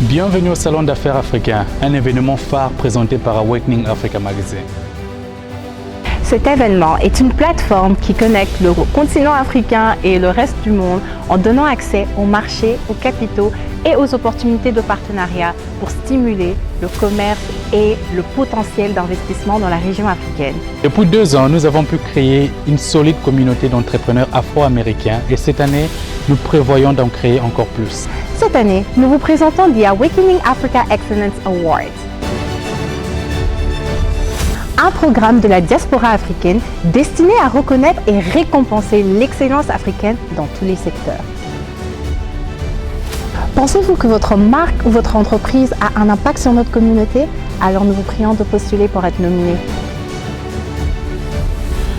Bienvenue au Salon d'affaires africain, un événement phare présenté par Awakening Africa Magazine. Cet événement est une plateforme qui connecte le continent africain et le reste du monde en donnant accès aux marchés, aux capitaux et aux opportunités de partenariat pour stimuler le commerce et le potentiel d'investissement dans la région africaine. Depuis 2 ans, nous avons pu créer une solide communauté d'entrepreneurs afro-américains et cette année, nous prévoyons d'en créer encore plus. Cette année, nous vous présentons The Awakening Africa Excellence Awards, un programme de la diaspora africaine destiné à reconnaître et récompenser l'excellence africaine dans tous les secteurs. Pensez-vous que votre marque ou votre entreprise a un impact sur notre communauté? Alors nous vous prions de postuler pour être nominé.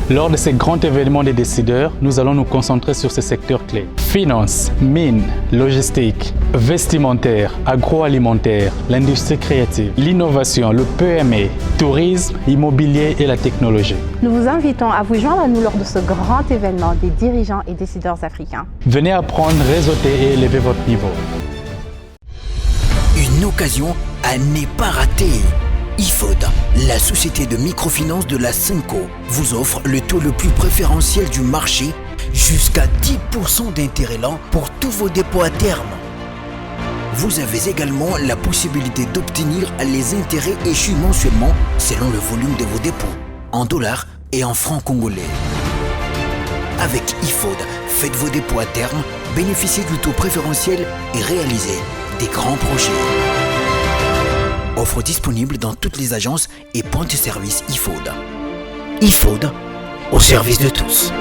Lors de ces grands événements des décideurs, nous allons nous concentrer sur ces secteurs clés. Finance, mines, logistique, vestimentaire, agroalimentaire, l'industrie créative, l'innovation, le PME, tourisme, immobilier et la technologie. Nous vous invitons à vous joindre à nous lors de ce grand événement des dirigeants et décideurs africains. Venez apprendre, réseauter et élever votre niveau. Une occasion à ne pas rater. IFOD, la société de microfinance de la Cinco, vous offre le taux le plus préférentiel du marché, jusqu'à 10% d'intérêt lent pour tous vos dépôts à terme. Vous avez également la possibilité d'obtenir les intérêts échus mensuellement selon le volume de vos dépôts, en dollars et en francs congolais. Avec IFOD, faites vos dépôts à terme, bénéficiez du taux préférentiel et réalisez des grands projets. Offre disponible dans toutes les agences et points de service IFOD. IFOD, au service de tous.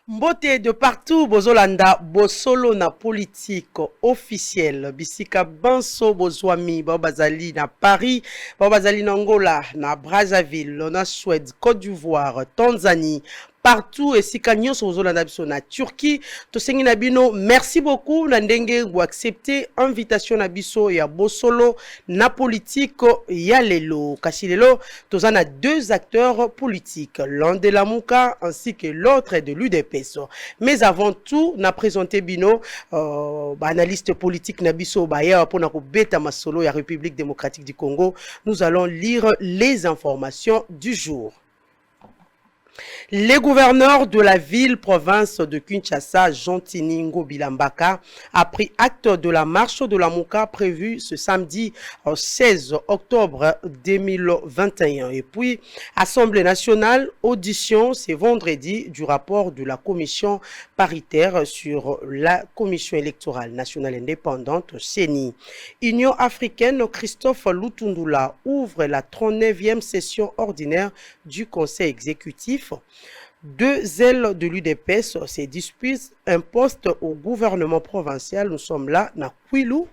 Mbote de partout, bozolanda, bosolo na politique officielle. Bisika banso bozwami, babazali na Paris, babazali na Angola, na Brazzaville, na Suède, Côte d'Ivoire, Tanzanie. Partout et si kanyo so zolanda biso na Turquie to sengi na bino merci beaucoup na ndenge ou accepter invitation na biso ya bosolo na politique ya lelo kasi lelo tozana 2 acteurs politiques, l'un de la Mouka ainsi que l'autre de l'UDPS. Mais avant tout na présenter bino analyste politique na biso baya pona ko beta masolo ya République démocratique du Congo. Nous allons lire les informations du jour. Les gouverneurs de la ville-province de Kinshasa, Jean Tiningo Bilambaka, a pris acte de la marche de la Mouka prévue ce samedi 16 octobre 2021. Et puis, Assemblée nationale, audition ce vendredi du rapport de la commission paritaire sur la commission électorale nationale indépendante, CENI. Union africaine, Christophe Lutundula ouvre la 39e session ordinaire du Conseil exécutif. 2 ailes de l'UDPS se disputent un poste au gouvernement provincial. Nous sommes là, na Kwilu.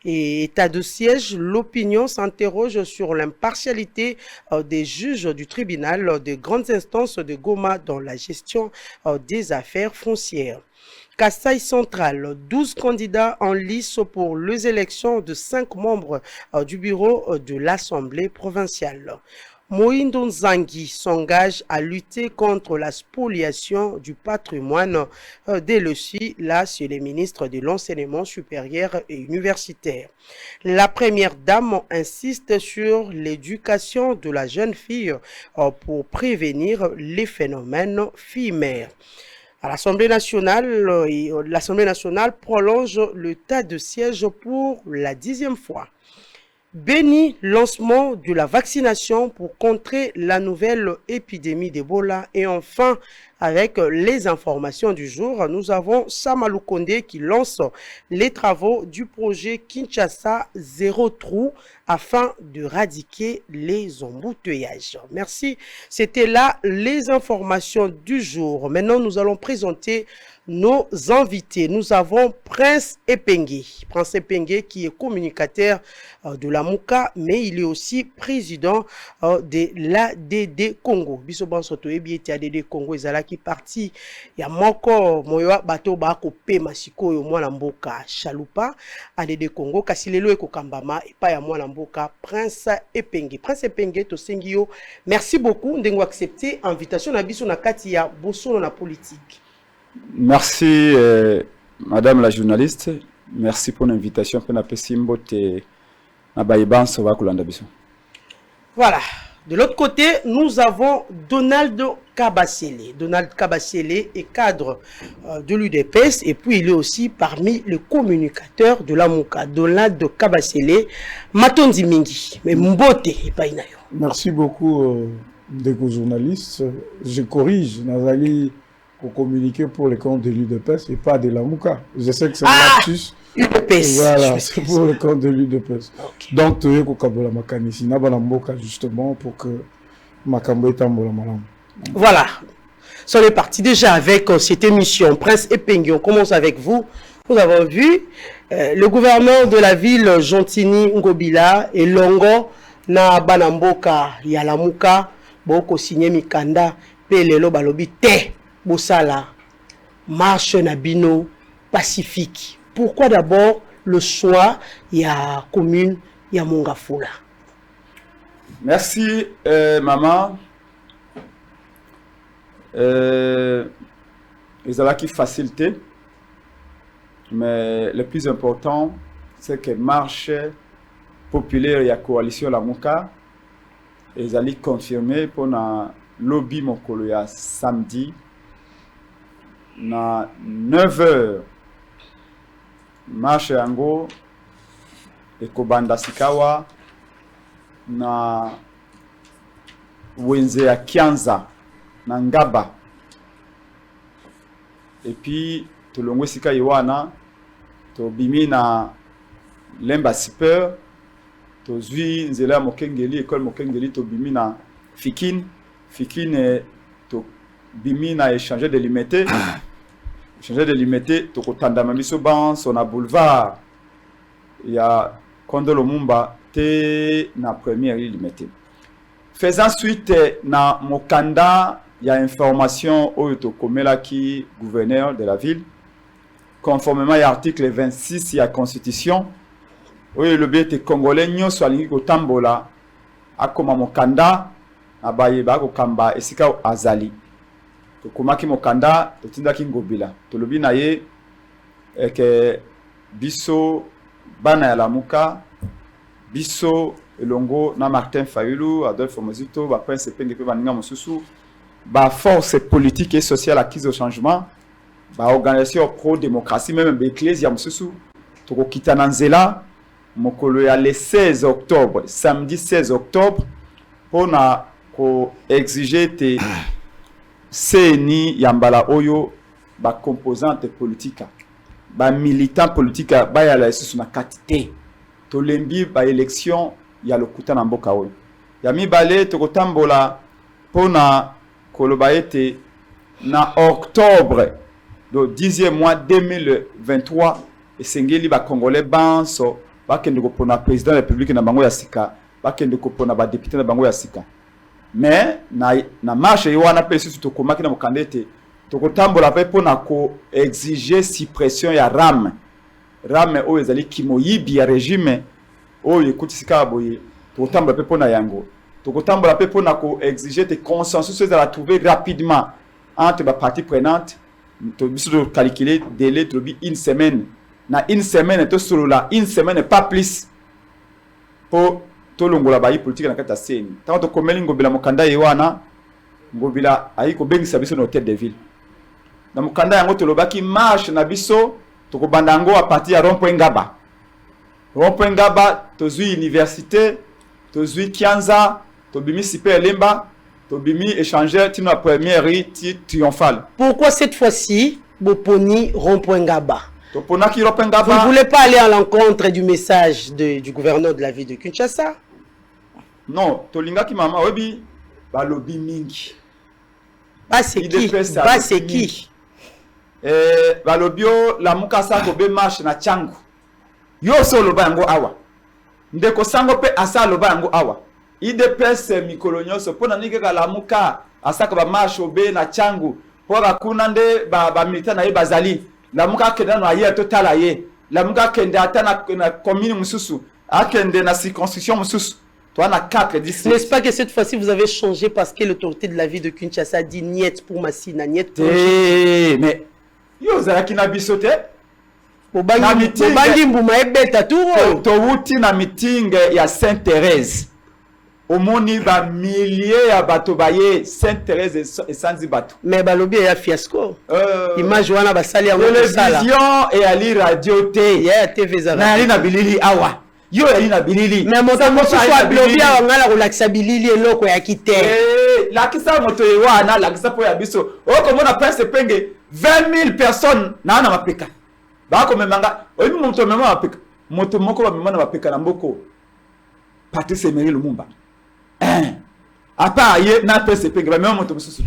Et état de siège, l'opinion s'interroge sur l'impartialité des juges du tribunal de grandes instances de Goma dans la gestion des affaires foncières. Kasaï central, 12 candidats en lice pour les élections de 5 membres du bureau de l'Assemblée provinciale. Moïndo Nzangi s'engage à lutter contre la spoliation du patrimoine dès le là sur les ministres de l'enseignement supérieur et universitaire. La première dame insiste sur l'éducation de la jeune fille pour prévenir les phénomènes fille-mère. À l'Assemblée nationale prolonge l'état de siège pour la 10e fois. Béni, lancement de la vaccination pour contrer la nouvelle épidémie d'Ebola. Et enfin, avec les informations du jour, nous avons Samalou Kondé qui lance les travaux du projet Kinshasa Zéro Trou afin de éradiquer les embouteillages. Merci. C'était là les informations du jour. Maintenant, nous allons présenter nos invités. Nous avons Prince Epengue. Prince Epengue qui est communicateur de la Mouka, mais il est aussi président de l'ADD Congo. Bisoban Soto Ebieti ADD Congo ezala qui parti ya moko moyo bato ba ko pe masiko yo mwana mboka Chalupa ADD Congo kasi lelo ekokambama epa ya mwana mboka Prince Epengue. Prince Epengue to sengi yo. Merci beaucoup ndengo accepter invitation na biso na kati ya bosono na politique. Merci, Madame la journaliste. Merci pour l'invitation. Voilà. De l'autre côté, nous avons Donald Kabasele. Donald Kabasele est cadre de l'UDPS et puis il est aussi parmi les communicateurs de la Mouka. Donald Kabasele, Matondi Mingi. Mais Mbote et pas inayo. Merci beaucoup, des journalistes. Je corrige, Nazali, pour communiquer pour les comptes de l'UDPS et pas de la Mouka. Je sais que c'est un lapsus. UDPS. Voilà, c'est pour le compte de l'UDPS. Okay. Donc, tu es Kabola Makanisi, Nabalamboka, justement, pour que Makambo est Malam. Voilà. On est parti déjà avec cette émission. Prince Epengui, on commence avec vous. Nous avons vu le gouverneur de la ville, Jontini Ngobila, et Longo, na Banamboka, Yalamuka, Boko signé Mikanda, Pelelo Balobi, Te, Bosala, Marche Nabino, Pacifique. Pourquoi d'abord le choix, il y a commune, il y a Mongafula? Merci, maman. Ils ont qui facilité, mais le plus important, c'est que marche populaire et la coalition la Mouka, ils allaient confirmer pour la lobby Mokoloya samedi, na 9h. Marche yango ekobanda sikawa na wenze ya Kianza na Ngaba et puis tolongwe sika yiwana to bimi na Lemba Super to zwi nzela Mokengeli école Mokengeli to bimi na Fikine to bimi na échanger de limité. Changer de limité, tokotanda mamiso ban son a boulevard. Il y a Kondolo Mumba te na première limité. Faisant suite na Mokanda, il y a information au Tokomela qui gouverneur de la ville. Conformément à l'article 26 de la Constitution, oui le but est congolais nyo soalingi ko tambola akoma Mokanda abaye ba ko kamba esika azali. Tokomaki Mokanda, totindaki Ngobila. Tolobi na ye que biso bana ya Lamuka, biso elongo na Martin Fayulu, Adolphe Mozito, ba Prince Epengui pe baninga mosusu, ba force politique et sociale acquise au changement, ba organisation pro-démocratie même ba ecclesia mosusu, tokokita na nzela mokolo ya le 16 octobre, samedi 16 octobre, pona ko exiger te CNI Yambala Oyo, ba composante politique, ba militant politique, ba ya la sous na quantité. To lembi ba élection ya lokuta na mboka oyo. Ya mi balé to kotambola pona koloba ete na octobre do 10e mois 2023 et sengeli ba congolais banso ba kende ko pona président de la République na bango ya sika, ba kende ko pona ba député na bango ya sika. Mais na marche wana pe susu tokomaki na mokandete tokotambola pe pona ko exiger suppression ya RAM o ezali kimoyibi ya régime o yekutisika boye tokotambola pe pona yango tokotambola pe pona ko exiger te consensus za la trouver rapidement entre ba parties prenantes to biso de calculer délai to bi une semaine na une semaine to solo la une semaine pas plus pour tolongola bayi politique na kata seni tant to komeli Ngobila Mokanda yewana Ngobila ayiko bengisa biso na hôtel de ville na Mokanda yango tolobaki marche na biso tokobanda yango a partir ya rond-point Ngaba tozui université tozui Kianza tobimi super Lemba tobimi échanger tino la première triomphale. Pourquoi cette fois-ci Boponi rond-point Ngaba? Vous ne voulez pas aller à l'encontre du message du gouverneur de la ville de Kinshasa? Non, Tolinga ki mama obi balobi mingi. C'est qui? Balobio la mukasa ko be marche na changu. Yo solo bango awa. Ndeko sango pe asa lo bango awa. IDPS mikolonyo so pona nike ka la muka asaka ba marche obe na changu. Pora kuna nde ba milita na ye bazali. La muka kenda no aye totala ye. La muka kenda ata na commune mususu. Akende na circonscription mususu. Toi na 4 districts. N'est-ce pas que cette fois-ci vous avez changé parce que l'autorité de la ville de Kinshasa dit niet pour Massina, niet pour... Mais Yo zalaki na biso te. Bobangi mbuma ebeta turo. Touti na meeting ya Sainte-Thérèse. Omoni ba milliers ya bato baye Sainte-Thérèse et Sanzi bato. Mais balobi ya fiasco. Image wana basali yango sala. Télévision et ali radio te. Ya TV za. Na ali na bilili awa. Yo ali na bilili. Mais moto mosusu ablobi ya ngala kolakisa bilili eloko ya kite. Lakisa moto wana lakisa po ya biso. Okomona presse penge 20 000 personnes na mapeka. Bako memanga, oyi moto mema mapeka. Moto moko ba mema na mapeka na mboko. Patrice Emery Lumumba. À part hier, na presse penge ba mema moto mosusu.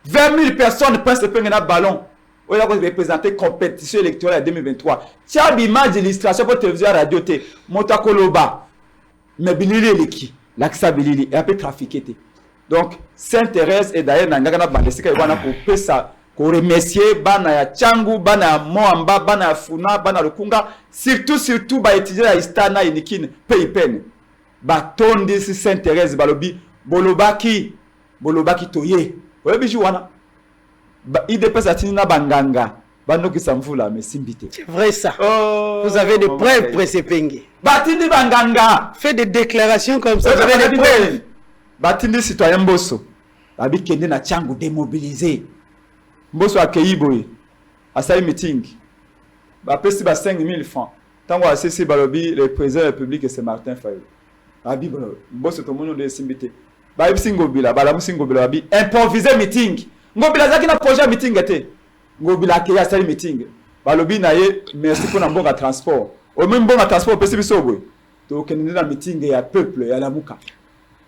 20 000 personnes presse penge na ballon. Oyi la ko représenter compétition électorale en 2023. Tia image d'illustration pour télévision radio te. Moto akoloba. Mais bilili eleki. Lakisa bilili et un peu trafiqué. Donc Sainte-Thérèse et d'ailleurs nangaka na bandesika wana ko pesa ko remercier bana ya Changu, bana ya Moamba, bana ya Funa, bana Lukunga, surtout ba étudier la Istana inikine paypen. Ba tondi si Sainte-Thérèse balobi bolobaki toye. Oye biju wana. Ba ide pesa tinina banganga. Bano ki samvula mais simbité. C'est vrai ça. Vous avez des preuves presse penge. Batindi banganga. Fait des déclarations comme ça. Vous avez des preuves. Batindi citoyen Mbosso. Abi kende na Changu démobilisé. Mbosso akei boye. Asali meeting. Ba pesi ba 5 000 francs. Tango asisi balobi le président de la République c'est Martin Fayulu. Abi Mbosso to mono de simbité. Ba ibisi ngobila, ba la musi ngobila abi improviser meeting. Ngobila zaki na projet meeting ete. Ngobila akei asali meeting. Balobi na ye merci pour na mbonga transport. O même mbonga transport pesi biso boye. To kende na meeting ya peuple ya la muka.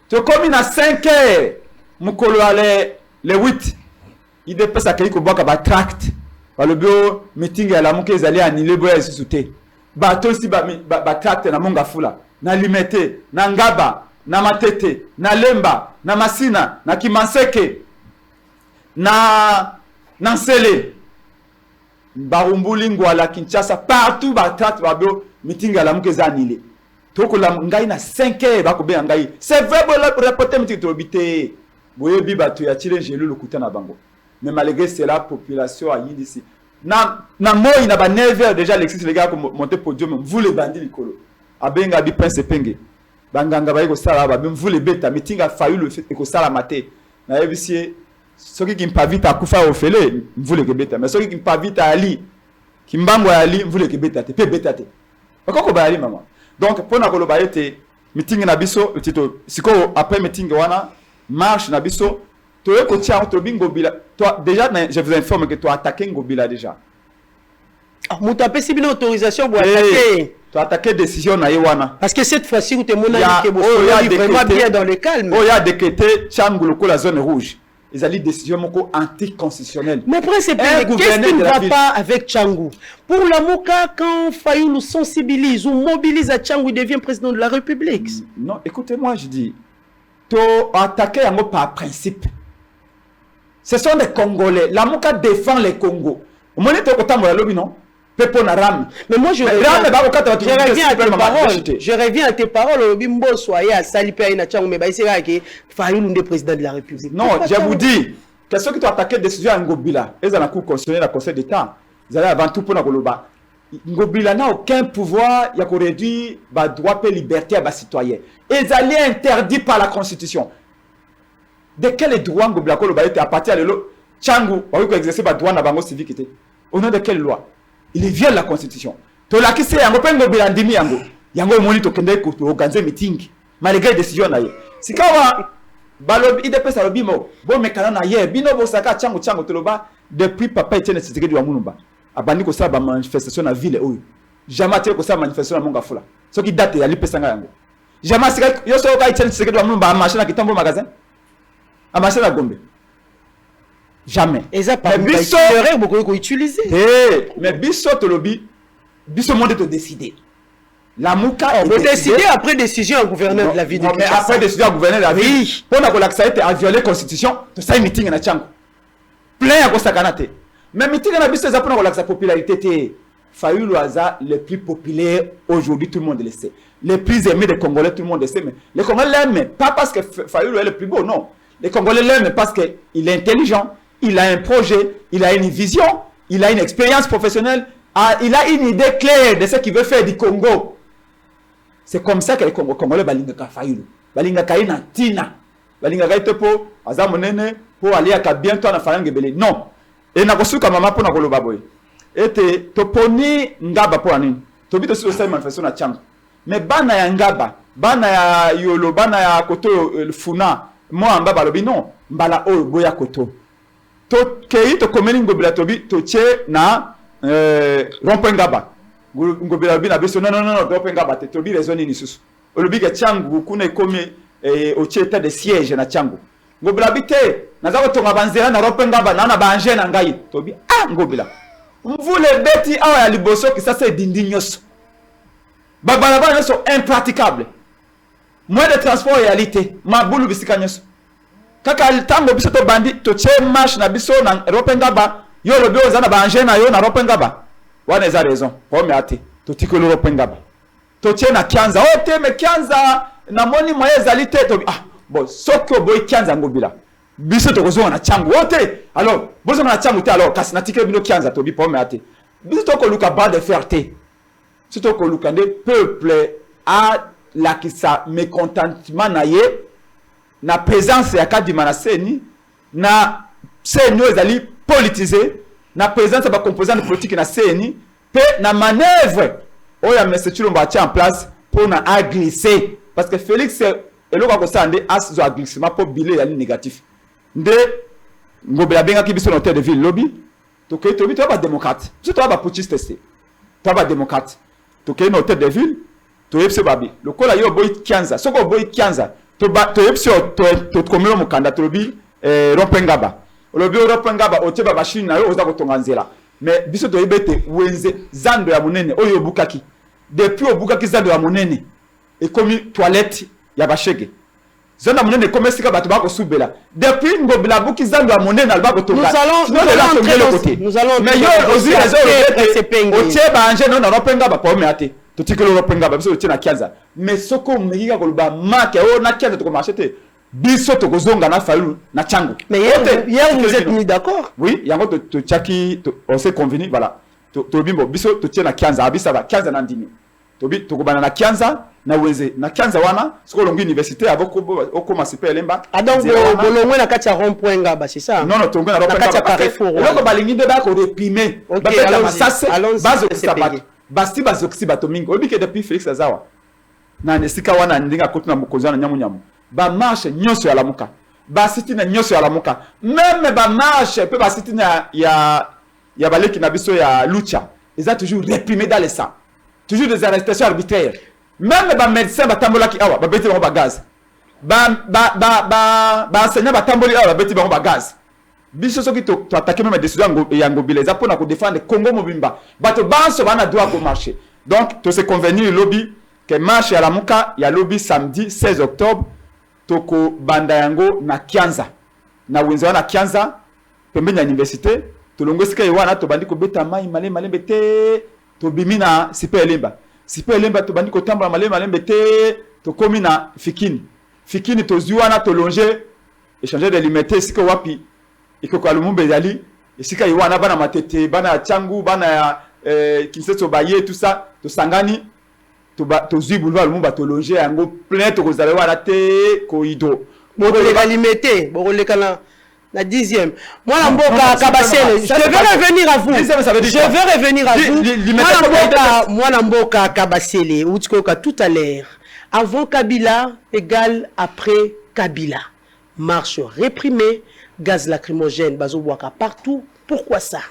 Tu comme à 5 heures, mukolo ale le 8. Il dépasse à quelqu'un qui a tract. Le bureau meeting à la monque ils allaient annuler boya sous-souté. Bato si ba tract na monga fula, na limete, na ngaba, na matete, na lemba, na masina, na kimanseke, na nsele. Barumbuli ngwala Kinshasa partout ba tract ba bureau meeting à la monque ils annulé. Ngai na 5 heures bakobe ngai c'est vrai pour reporter meeting to bité boye biba to ya tire jelu lokuta na bango mais malgré cela population a yindisi na moi na ba 9 heures déjà Alexis les gars ko monter podium vous les bandits likolo abenga bi prince penge banganga ba ko sala ba vous les beta meeting a failli le fait ko sala maté na yebisie soki ki mpavita kufa ofele vous les beta mais soki ki mpavita ali kimbango ali vous les beta te pe beta te bakoko ba ali maman. Donc, pour nous le meeting na biso, siko après meeting wana marche na biso, toi kotia to bingo bila. Toi déjà je vous informe que tu as attaqué Ngobila déjà. Muta pesi bino autorisation pour attaquer. Tu as attaqué décision na wana. Parce que cette fois-ci vous te montrez que vous êtes vraiment bien dans le calme. Oh, il y a décrété Changu loko la zone rouge. Ils ont dit décision moko anticonstitutionnelle. Mais qu'est-ce qui ne va pas avec Changu? Pour la Moka, quand Fayulu sensibilise ou mobilise à Changu, il devient président de la République. Non, écoutez-moi, je dis, tu attaqué Yango par principe. Ce sont des Congolais. La Moka défend les Congos. Au moment où tu as lobby, non? Mais moi je reviens à tes paroles. Bimbo soyez à Salipe na Changu mais c'est vrai que Fayulu est président de la République. Non, je vous dis, ceux qui ont attaqué décision à Ngobila, ils ont la Cour constitutionnelle, la Conseil d'État. Ils allaient avant tout pour Ngoloba. Ngobila n'a aucun pouvoir, il y a qu'on réduit droit et liberté à bas citoyens. Ils allaient interdits par la Constitution. De quel droit Ngobila Koloba était à partir de l'eau Changu, on va exercer le droit na bango civique. Au nom de quelle loi? Il vient de la Constitution. To la kise yango pengo bilandimi yango. Yango moni to kende ko organiser meeting. Malgré décision na ye. Sikawa balobi ide pesa lobi mo. Bo mekana na ye bino bo saka changu to loba depuis papa Etienne Tshisekedi wa Mulumba. Abandi ko sala ba manifestation na ville oyo. Jamais te ko sala manifestation na monga fula. So ki date ya li pesa nga yango. Jamais sika yo so ka Etienne Tshisekedi wa Mulumba marché na kitambo magasin. A marché na Gombe. Jamais. Et ça, par biso beaucoup utiliser. Mais biso to lobby, biso monde te décider. La Mouka est décider après décision au gouverneur de la ville. Mais après décision au gouverneur de la ville. Pour na ko laksa été à violer constitution, to ça meeting na Changu. Plein à ko sakanate. Mais meeting na biso za pour na ko laksa popularité te. Fayulu aza le plus populaire aujourd'hui, tout le monde le sait. Le plus aimé des Congolais, tout le monde le sait. Mais les Congolais l'aiment, pas parce que Fayulu est le plus beau, non. Les Congolais l'aiment parce qu'il est intelligent. il a un projet, il a une vision, il a une expérience professionnelle, il a une idée claire de ce qu'il veut faire du Congo. C'est comme ça que les Congolais balingaka faïlu. Balingaka ina tina. Balingaka ite po azamonene pour aller à bientôt na fayange belé. Non. Et na kosuka mama po na koloba boy. Ete toponi ngaba po anini. Tobito sur cette manifestation na Tchang. Mais bana ya ngaba, bana ya yolo, bana ya koto funa, moi ngaba lobi non, mbala o boya koto. To kei to komeni ngobila tobi to che na rompo ngaba. Ngobila lobi na biso non rompo ngaba te tobi raison ni susu. Olobi ke Tchangu kuna ikomi au état de siège na Tchangu. Ngobila bite naza ko tonga banzela na rompo ngaba na banje na ngai tobi ngobila. Mvule beti awa ya liboso ki sasa dindi nyoso. Babalabala sont impraticables. Moins de transport réalité. Mabulu bisika nyoso. Kaka tango biso to bandi to che marche na biso na Ropengaba, yo lobi ozana banje na yo na Ropengaba. Wana eza raison. Pome ate. To tikolo Ropengaba. To che na Kianza. O te me Kianza na moni moye ezalité to bon soko boy Kianza ngobila. Biso to kozo na Tchangu. O te. Alors, bozo na Tchangu te alors kasi na tikelo bino Kianza to bi pome ate. Biso to ko luka bas de fierté. Surtout que le peuple a la kisa mécontentement naie na présence ya kadima na seni na seni ezali politisé na présence ya ba composants politique na seni pe na manœuvre oya monsieur Chilombo a en place pour na glisser parce que Félix eloko ko sande as zo glissement pour biler ya négatif nde ngobela benga ki biso hôtel de ville lobby to ke to bi to ba démocrate surtout ba putschiste to ba démocrate to ke no hôtel de ville to yepse babi lokola yo boy Kianza soko boy Kianza to yepse to komelo mukanda to bi Ropengaba lobi Ropengaba o teba machine na yo oza ko tonga nzela mais biso to yebete wenze zando ya munene oyo bukaki depuis obukaki zando ya munene e komi toilette ya bashege zando munene komesika bato ba ko subela depuis ngobila buki zando ya munene alba ko tonga nous allons mais yo aussi les o teba anje no na Ropengaba pa me ate to tikelo Ropengaba biso tina Kianza mais soko mekika ko ba marque o na Kianza to ko marcher biso to kozonga na faulu na Tchangu. Mais hier vous êtes mis d'accord? Oui, yango to tchaki on s'est convenu voilà. To bimbo biso to tia na Kianza abisa ba Kianza na ndini. To kobana na Kianza na weze na Kianza wana siko longi université avoko okoma sipe lemba. Donc bolongwe na kati ya rond-point Ngaba, c'est ça? Non to ngwe na rond-point Carrefour. Eloko balingi de ba ko reprimer. OK, allons bazo kusabaki. Basti bazokisi bato mingi. Obike depuis Félix Azawa. Na nesika wana ndinga kotu na mukozana nyamu. Ba marche nyoso ya lamuka. Ba siti na nyoso ya lamuka. Même ba marche pe ba siti na ya baleki na biso ya lucha. Ils ont toujours réprimé dans les sangs. Toujours des arrestations arbitraires. Même ba médecin ba tambolaki awa ba beti ba gaz. Ba enseignant ba tamboli awa ba beti ba gaz. Biso soki to attaquer même des décisions ya ngobile za pona ko défendre Congo mobimba. Bato banso bana droit ko marcher. Donc to se convenir lobby que marche ya lamuka ya lobby samedi 16 octobre. Toko banda yango na Kianza na wenza na Kianza pembeni ya université tolongo sika yewana to bandi ko beta mai malembe te to bimina sipe elemba to bandi ko tambola malembe te to komi na fikini to ziwana to longer échanger de limité sika wapi ikoko alumumbe yali sika yewana bana matete bana Tchangu bana ya Kinseto baye tout ça to sangani to zui boulevard Lumumba to longer yango plein to kozala wana te ko hydro bokoleka limité bokoleka na 10e mwana mboka Kabasele je vais revenir à vous mwana mboka Kabasele utikoka tout à l'heure avant Kabila égale après Kabila marche réprimée gaz lacrymogène bazobwaka partout pourquoi ça?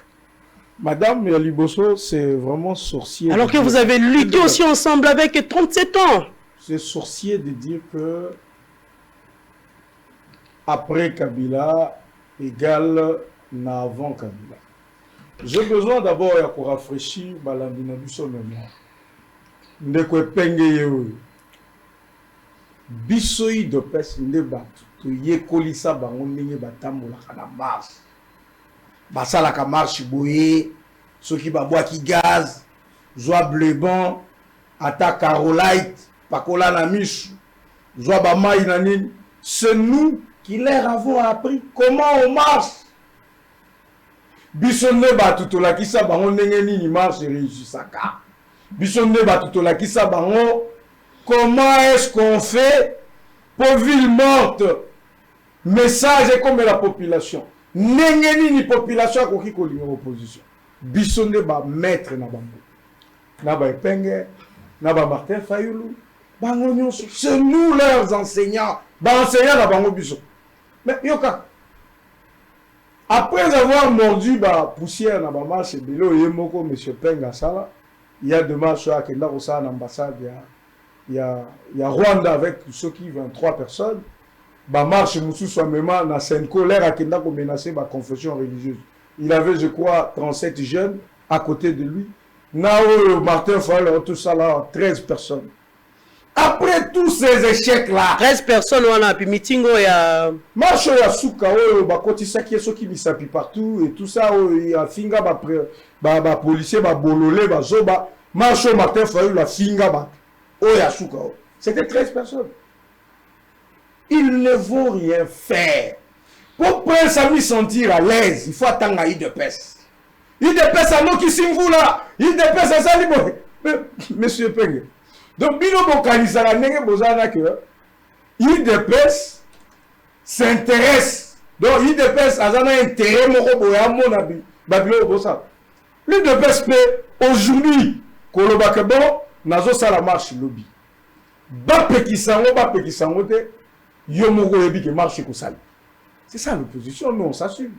Madame Yaliboso, c'est vraiment sorcier. Alors que vous avez lutté aussi ensemble avec 37 ans. C'est sorcier de dire que après Kabila égale avant Kabila. J'ai besoin d'abord de rafraîchir Balandina Biso mémoire. Ndekwe penge yewe. Bisoi de pes ndebat. To yekolisa bango ndenge batambola kana mars. Basala ka marche boye ceux qui babwaki gaz joie bleban ata carolite pakola na miche joie ba mai na nini c'est nous qui leur avons appris comment on marche biso nde bato tolakisa bango ndenge nini marche réussissaka. Biso nde bato tolakisa bango comment est-ce qu'on fait pour ville morte. Message est comme la population. Ndenge nini population akoki kolinga opposition. Biso nde ba maître na bango. Na ba Epenge, na ba Martin Fayulu, bango nyonso. C'est nous leurs enseignants. Ba enseignants na bango biso. Mais yoka. Après avoir mordu la poussière dans la marche, M. Penga Sala, il y a deux marches à l'ambassade, il y a Rwanda avec ceux qui 23 personnes. La marche, dans cette colère à Kenda pour menacer la confession religieuse. Il avait, je crois, 37 jeunes à côté de lui. Nao, Martin Fall, tout ça là, 13 personnes. Après tous ces échecs-là, 13 personnes, on a pu meeting, il y a... marche ya suka bakotisa kieso qui misapi partout et tout ça il y a finga ba policier ba bololé ba zoba marche Martin Fayulu la finga ba ya suka c'était 13 personnes. Il ne vaut rien faire. Pour Prince à lui sentir à l'aise, il faut attendre à IDPS. IDPS à nous qui s'invou là, IDPS à ça monsieur Peng. Donc bino bokanisa la nenge bozana que IDPS s'intéresse. Donc IDPS a un intérêt moko boya mona bi babilo bosa. L'IDPS peut aujourd'hui kolobaka bon nazo sala marche lobby. Ba pekisango te yo moko yebi que marche ko sala. C'est ça l'opposition, nous on s'assume.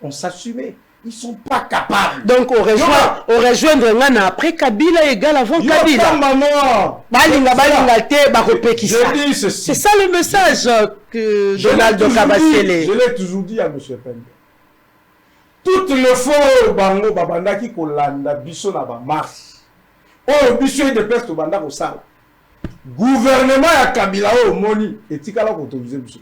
On s'assumait. Ils ne sont pas capables. Donc, on rejoindre Ngana après Kabila égal avant Kabila. C'est ça le message que Donald Kabasele. Je l'ai toujours dit à M. Pende. Toutes les fois, Bango Babandaki Kolanda, Bisso na ba marche. Oh, Bisso de peste au Banda au Sal. Gouvernement à Kabila au Moni et Tikala autorisé Bisso.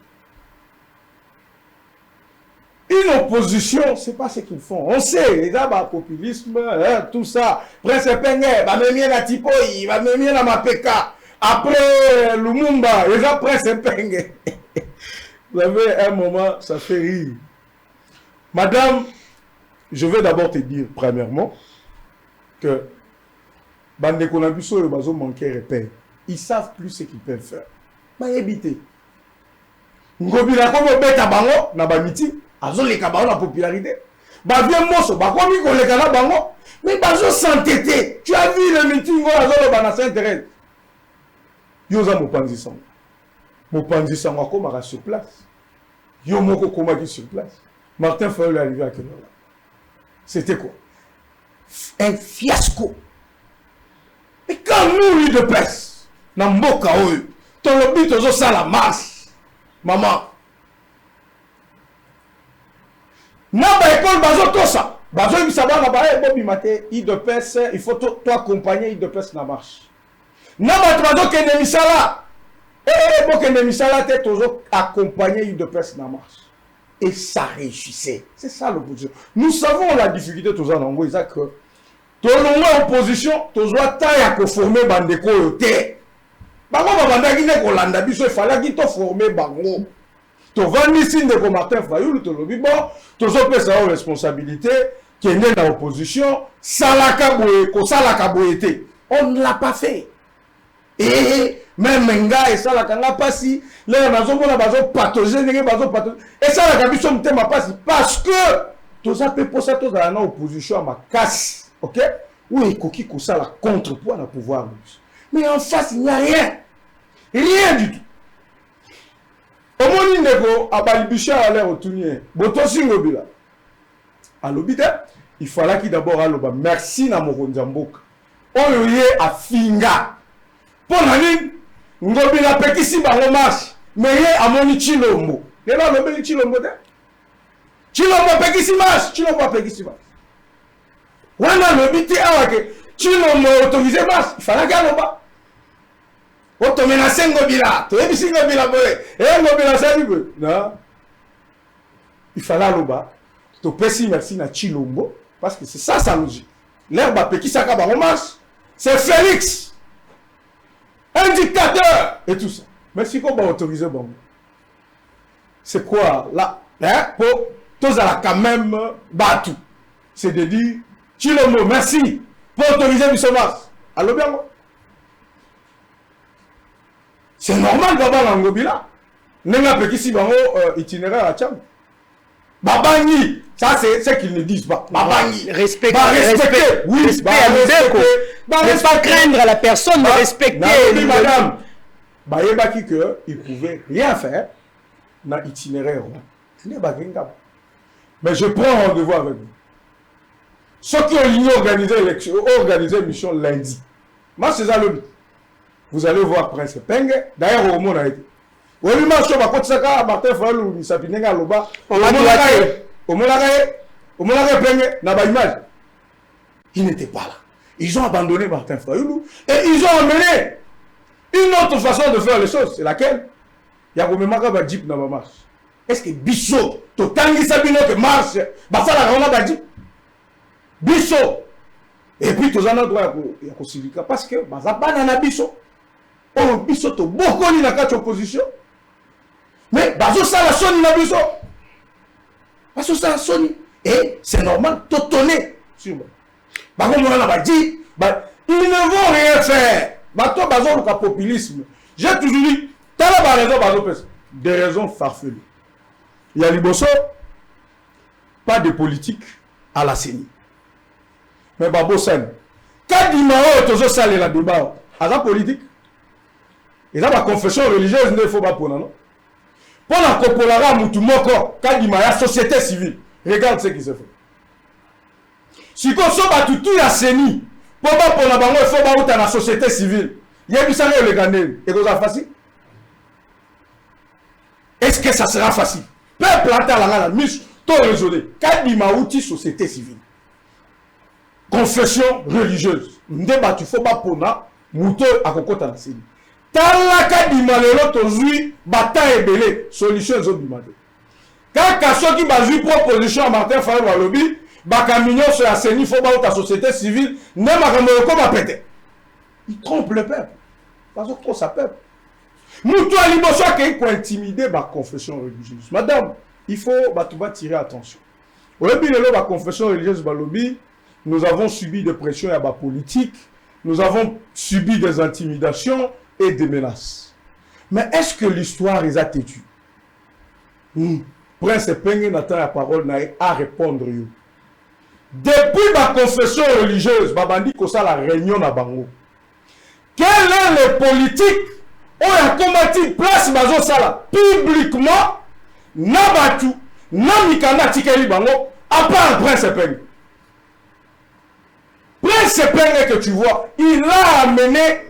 Une opposition, c'est pas ce qu'ils font. On sait, les gars, bah, populisme, hein, tout ça. Prince Penge, bah, même bien à Tipoi, bah, même bien à Mapeka. Après, Lumumba, les gars, Prince Penge. Vous avez un moment, ça fait rire. Madame, je vais d'abord te dire, premièrement, que Bande Konabuso et Bazo manquaient repère. Ils savent plus ce qu'ils peuvent faire. Bah, éviter. Ngobila comme beta bango, na ba meeting. Les cabarets la popularité. Bah bien mosso, bah comme ils les gars bango, mais bah je s'entêter. Tu as vu le meeting où la bana s'intéresse. Yoza Mopanzi sang. Mopanzi sang comme sur place. Yo moko komaki sur place. Martin Fayulu est arrivé à quelle heure? C'était quoi? Un fiasco. Et quand nous lui de presse, na mboka oyo, ton lobby tozo ça la marche. Maman. Naba école bazo tout ça. Bazo il savoir na ba bobi maté IDPS il faut toi accompagner IDPS na marche. Naba bazo kende misala. Bo kende misala te toujours accompagner IDPS na marche. Et ça réussissait. C'est ça l'opposition. Nous savons la difficulté toujours en Angola que tout le opposition toujours taille à conformer bandeko yote. Bango babandaki ne kolanda biso il fallait qu'il to former bango. Tu vas ici de Martin Fayulu, tu le dis bon, tu as sa responsabilité, qui est dans l'opposition, on ne l'a pas fait. Et même Menga et Salaka n'a pas si, là, on a besoin de patauger, et Salaka n'a pas si, parce que tu as fait pour ça, tu as une opposition à ma casse, ok? Oui, Koki Kosala contre pour le pouvoir. Mais en face, il n'y a rien. Rien du tout. Au moment où Abalibicha a l'air au tournier, Botosingobila. À l'obida, il fallait qu'il d'abord aille merci na Moronzamboka. On lui est à Finga. Pour la ligne, Ngobila Pekisi Baromas, mais il est à Moni Chilombo. Il est là le Chilombo. Chilombo Pekisi Mas, Chilombo Pekisi Mas. On a le biti à Chilombo autorisé Mas, il fallait qu'il aille là-bas. Otomena Ngobila, tu es ici Ngobila boy. Et Ngobila ça dit que non. Il fallait là-bas. Tu peux merci na Chilombo parce que c'est ça sa logique. L'herbe a qui ça Baromas, c'est Félix. Un dictateur et tout ça. Mais si qu'on va autoriser bon. C'est quoi là hein pour tous à la quand même battu. c'est de dire Chilomo, merci pour autoriser le marche. Allô bien. C'est normal d'abord l'angobila. Nenga pekisi bango itinéraire à Tcham. Babani, ça c'est ce qu'ils ne disent pas. Babani, Respecter. Oui, Respect à Mbeko. Ne pas craindre la personne, mais respecter. Madame, Bayebaki que il pouvait rien faire dans l'itinéraire. Mais je prends rendez-vous avec vous. Ceux qui ont organisé l'élection, ont organisé mission lundi. Moi, c'est ça le but. Vous allez voir Prince Penge. D'ailleurs, au monde a été. Oui, moi, je suis à côté de ça, Martin Fallou, Misapinenga, Loba. Au monde a Penge, n'a pas image. Ils n'étaient pas là. Ils ont abandonné Martin Fallou et ils ont amené une autre façon de faire les choses. C'est laquelle? Il y a comme un jeep dans ma marche. Est-ce que Bisso, tu tangi sabino que marche, bah ça la rona ba jeep. Bisso. Et puis tu en as droit à Kosivika parce que bah ça banana Bisso. Oh Bisso to beaucoup ni na quatre opposition. Mais bah ça la sonne na Bisso. Parce que ça la sonne et c'est normal to tonner sur moi. Bah comme on a ba dit, bah ils ne vont rien faire. Bah toi bah le populisme. J'ai toujours dit, t'as la raison bah des raisons farfelues. Il y a Liboso, pas de politique à la CENI. Mais Babo Sen, quand il m'a dit que ça allait la débat, à la politique, et là, la confession religieuse ne faut pas pour non. Pour la Kopolara Moutoumoko, quand il m'a dit la société civile, regarde ce qui se fait. Si on s'en bat tout la CENI, pour la banque, il faut pas dans la société civile. Il y a du salaire le Ghanais. Et ça facile? Est-ce que ça sera facile? Peuple à la mise, tout résolé. Quand il m'a outil société civile, confession religieuse, n'débat tu faut pas pour na, mouto à kokota la série. Tala quand il m'a l'autre aujourd'hui, bataille belé, solution zo demandé. Quand kaso qui bazu proposition à Martin Fayou à lobby, bakamignon sur la série, faut pas ta société civile, n'a ma comme à péter. Il trompe le peuple. Parce que trop ça peuple. Nous, toi, l'émotion qui est pour intimider ma confession religieuse. Madame, il faut tirer attention. Au début de la confession religieuse, nous avons subi des pressions à la politique, nous avons subi des intimidations et des menaces. Mais est-ce que l'histoire est têtue? Prince Penge n'a pas la parole à répondre. Depuis ma confession religieuse, Babandi Kosa la réunion à Bango. Quel est le politique on a combattu place Bazo Sala publiquement, Nabatu, Namikanda Tikeli Bango, à part Prince Penge. Prince Penge que tu vois, il a amené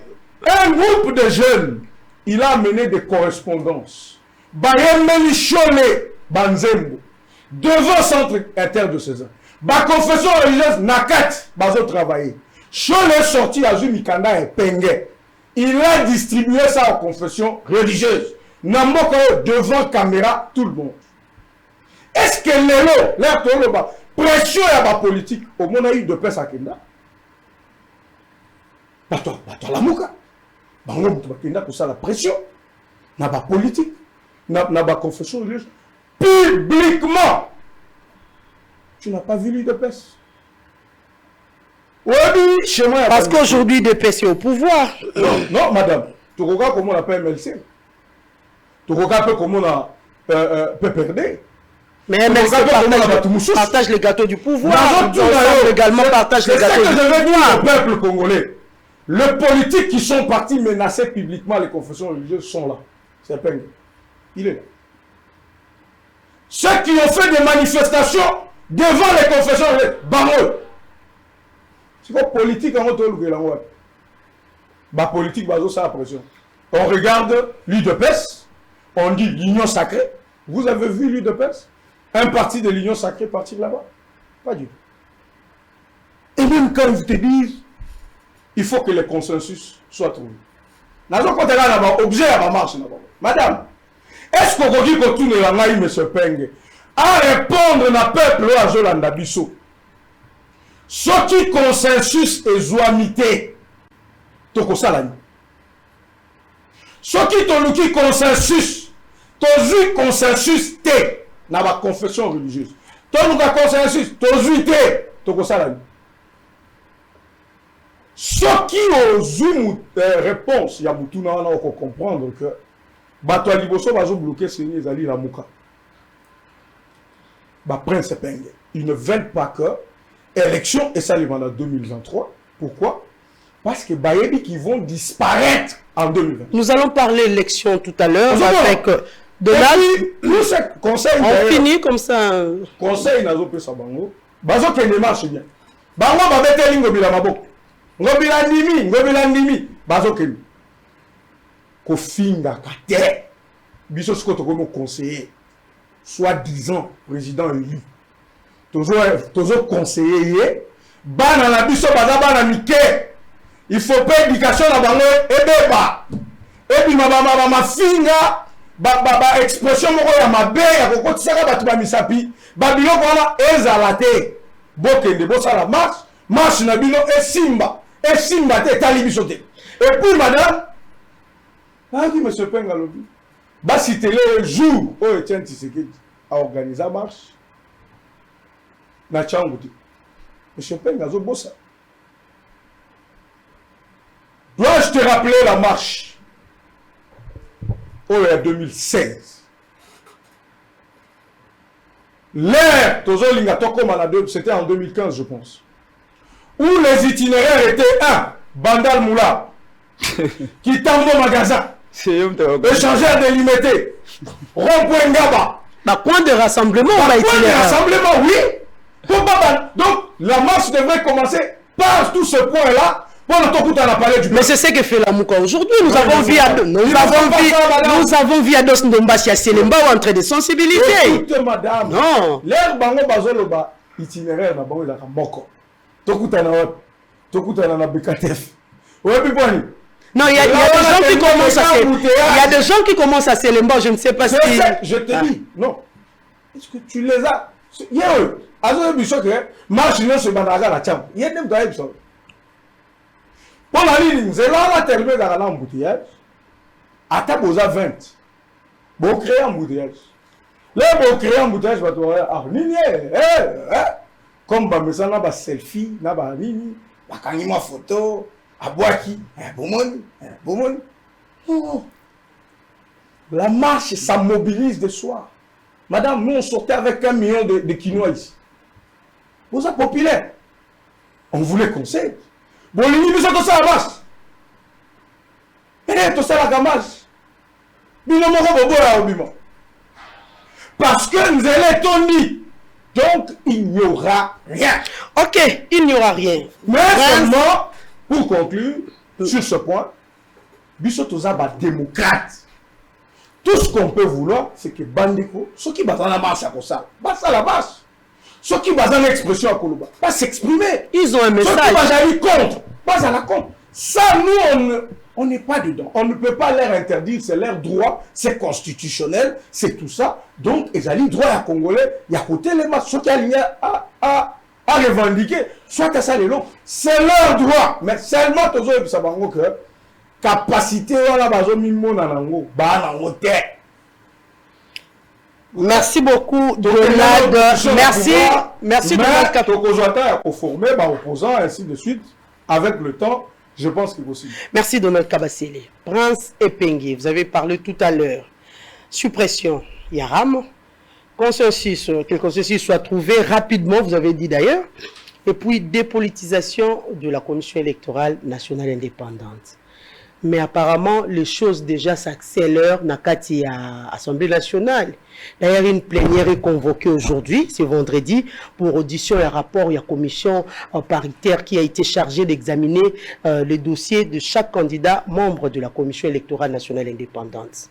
un groupe de jeunes, il a amené des correspondances. Bayemeli Chole Banzembo, devant centre inter de César. Ba confession religieuse Nakat Bazo travailler. Chole est sorti à Mikanda et Penge. Il a distribué ça aux confessions religieuses. Namoko devant caméra, tout le monde. Est-ce que l'élo, pression à la politique, au monde a eu de paix à Kenda? Bato la mouka. Bango Kenda pour ça la pression. N'a pas politique. N'a pas confession religieuse. Publiquement. Tu n'as pas vu lui de paix. Oui, chez moi, parce qu'aujourd'hui, DPC est au pouvoir. Non, madame. Tu regardes comment on appelle MLC. Tu regardes comment on a PPRD. Mais MLC partage les gâteaux du pouvoir. Également partage les gâteaux du pouvoir. Le peuple congolais, les politiques qui sont partis menacer publiquement les confessions religieuses sont là. C'est Penge. Il est là. Ceux qui ont fait des manifestations devant les confessions religieuses, Bango. C'est quoi politique en retour de la loi? Ma politique baso ça la pression. On regarde l'UDPS, on dit l'union sacrée. Vous avez vu l'UDPS? Un parti de l'union sacrée partir là-bas? Pas du tout. Et même quand ils te disent, il faut que le consensus soit trouvé. Dans un côté là, objet à ma marche. Madame, est-ce qu'on dit que tout le monde M. Penge à répondre à peuple à Jolanda Bisso? Ce qui consensus et zoamité, toko salani. Ce qui toluki consensus, tozu consensus te, na ba confession religieuse. Toluka consensus, tozu te, tokosala soki ozwi réponse ya mutuna wana okocomprendre que bato ya liboso bazobloke seni ezali Lamuka Prince Epenge. Ils ne veulent pas que élection et ça les mandat 2023. Pourquoi? Parce que Bayebi qui vont disparaître en 2020. Nous allons parler élection tout à l'heure avec de là. Nous c'est conseil. On finit comme ça. Conseil nazo pesa bango. Bazo kende marche bien. Bango ba beteli ngobila maboko. Ngobila ndimi. Bazo kende. Ko finga kate. Biso siko to comme conseiller. Soi-disant président élu. Toujours conseiller. Bana na biso baza bana mike. Il faut pas éducation na bango ebeba. Ebi ma finga ba expression moko ya mabe ya kokotisa ba tuba misapi. Ba biloko wana ezalate. Bokende bosala marche na bino esimba te tali biso te. Et puis madame, qui me se penga lobi. Bah c'était le jour où Etienne Tshisekedi a organisé la marche. Na Tchangouti. Monsieur Penga zo bossa. Dois-je te rappeler la marche au 2016? L'ère Tozo Lingatoko Manado, c'était en 2015 je pense. Où les itinéraires étaient Bandal Moula, Kitambo Magasin, échangeur délimité, Rond-Point Ngaba. Bah, point de rassemblement, point de rassemblement, oui. Donc, la marche devrait commencer par tout ce point-là pour le tout à la palais du. Mais c'est ce que fait Lamuka aujourd'hui. Nous avons vu à Dos Ndombasi à Selemba en train de sensibilité. Écoute, madame. Non. L'air bango bazoloba itinéraire na bango la moko. Tokutana na BKTF. Ouais, Piponi. Non, il y a des gens qui commencent à Selemba, je ne sais pas si. Je te dis, non. Est-ce que tu les as? Hier, azo biso que marche non se bandaga la chambre. Hier nem doit être. Pour la ligne, c'est là la terminer dans l'embouteillage. Ata boza 20. Bon créer embouteillage. Là bon créer embouteillage va toi nini comme ba mesana ba selfie na ba nini ba kanima photo abwaki bomoni. La marche ça mobilise de soi. Madame, nous on sortait avec 1 million de quinoa ici. Vous êtes populaire. On voulait conseil. Bon, les nous sommes ça la marche. Et tout ça la marche. Parce que nous allons dit. Donc, il n'y aura rien. Ok, il n'y aura rien. Mais seulement, pour conclure, sur ce point, Bissotoza va démocrate. Tout ce qu'on peut vouloir, c'est que Bandeko, ceux qui basent la marche à ça, basent la marche. Ceux qui basent l'expression à Koloba, pas s'exprimer. Ils ont un message. Ceux qui basent contre, pas à la contre. Ça, nous, on n'est pas dedans. On ne peut pas leur interdire, c'est leur droit, c'est constitutionnel, c'est tout ça. Donc, ils ont droit à Congolais, il y a côté les marches, ceux qui alignent à revendiquer, soit à ça les lots. C'est leur droit. Mais seulement, tous les gens qui capacité wala bazo mimona nango ba nango te. Merci beaucoup Donald. Merci Donald Katokozata au former ba opposant ainsi de suite avec le temps, je pense qu'il est possible. Merci Donald Kabasele. Prince Epenge, vous avez parlé tout à l'heure. Suppression Yaram, consensus, que le consensus soit trouvé rapidement, vous avez dit d'ailleurs. Et puis dépolitisation de la Commission électorale nationale indépendante. Mais apparemment, les choses déjà s'accélèrent dans l'Assemblée nationale. D'ailleurs, une plénière est convoquée aujourd'hui, c'est vendredi, pour audition et rapport. Il y a une commission paritaire qui a été chargée d'examiner les dossiers de chaque candidat membre de la Commission électorale nationale indépendante.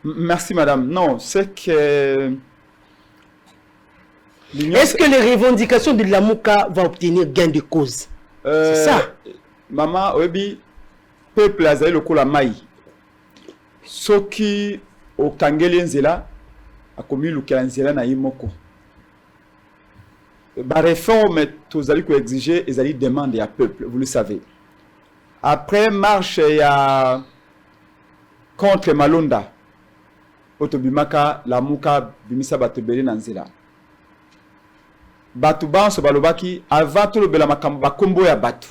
Merci, madame. Non, c'est que... Est-ce que les revendications de Lamuka vont obtenir gain de cause? C'est ça. Maman, Obi... peuple azali lokola mai soki okangeli nzela akomi lukela nzela na ye moko ba réforme tozali ko exiger ezali demande ya peuple, vous le savez. Après marche ya contre Malonda otobimaka Lamuka bimisa batebele na nzela batu banso balobaki avant tout le bela makambo bakombo ya batu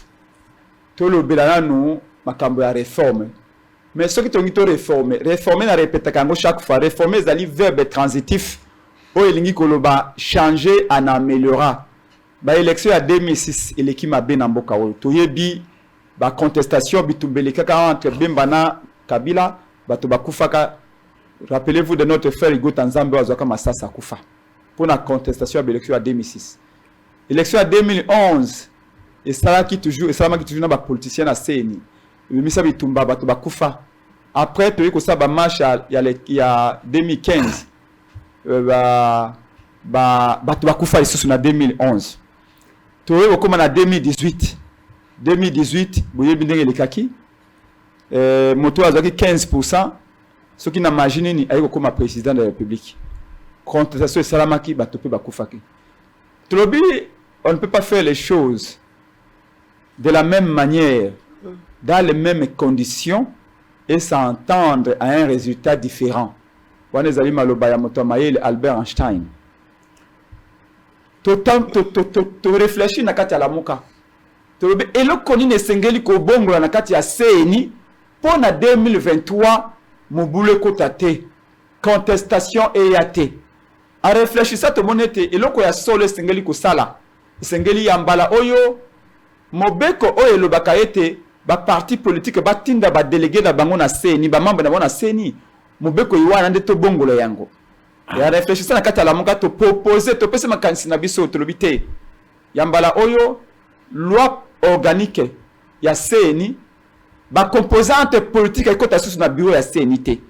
tout le bela nanu makambo ya réforme mais ce qui tongi to réformer na répéter kango chaque fois réformer zali verbe transitif o elingi koloba changer en améliorant ba élection ya 2006 eleki mabe na mboka o to yebi ba contestation bitumbeleka ka entre Bembana Kabila batu bakufaka. Rappelez-vous de notre frère Igo Tanzambe Wazwaka Masasa Kufa pour la contestation de l'élection à 2006. L'élection à 2011, et ça qui toujours dans les politiciens à CNI. Le ministre Bitumba Batu Bakufa. Après, tu vois que ça va marcher il y a 2015. Batu Bakufa ici en 2011. Tu vois comme en 2018. 2018, vous voyez bien les kaki. Moto a 15%. Ce qui n'a imaginé ni aïko comme président de la République. Contestation salamaki batope bakufaki. Trobi, on ne peut pas faire les choses de la même manière, dans les mêmes conditions et s'entendre à un résultat différent. Wana ezali maloba ya moto mayele Albert Einstein. To réfléchir na kati ya lamuka. Trobi elo koni ne sengeli ko bongo na kati ya CNI pour na 2023. Moboule kotate contestation EAT a réfléchir ça to monete eloko ya solo sengeli ko sala sengeli ya mbala oyo mobeko oyo lo bakayete ba parti politique ba tinda ba délégué na bango na CNI ba membre na bango na CNI mobeko yiwana nde to bongolo yango ya réfléchir ça na kata la monga to proposer to pesa makanisi na biso to lobité ya mbala oyo loi organique ya CNI ba composante politique et côté sous na bureau ya CNT.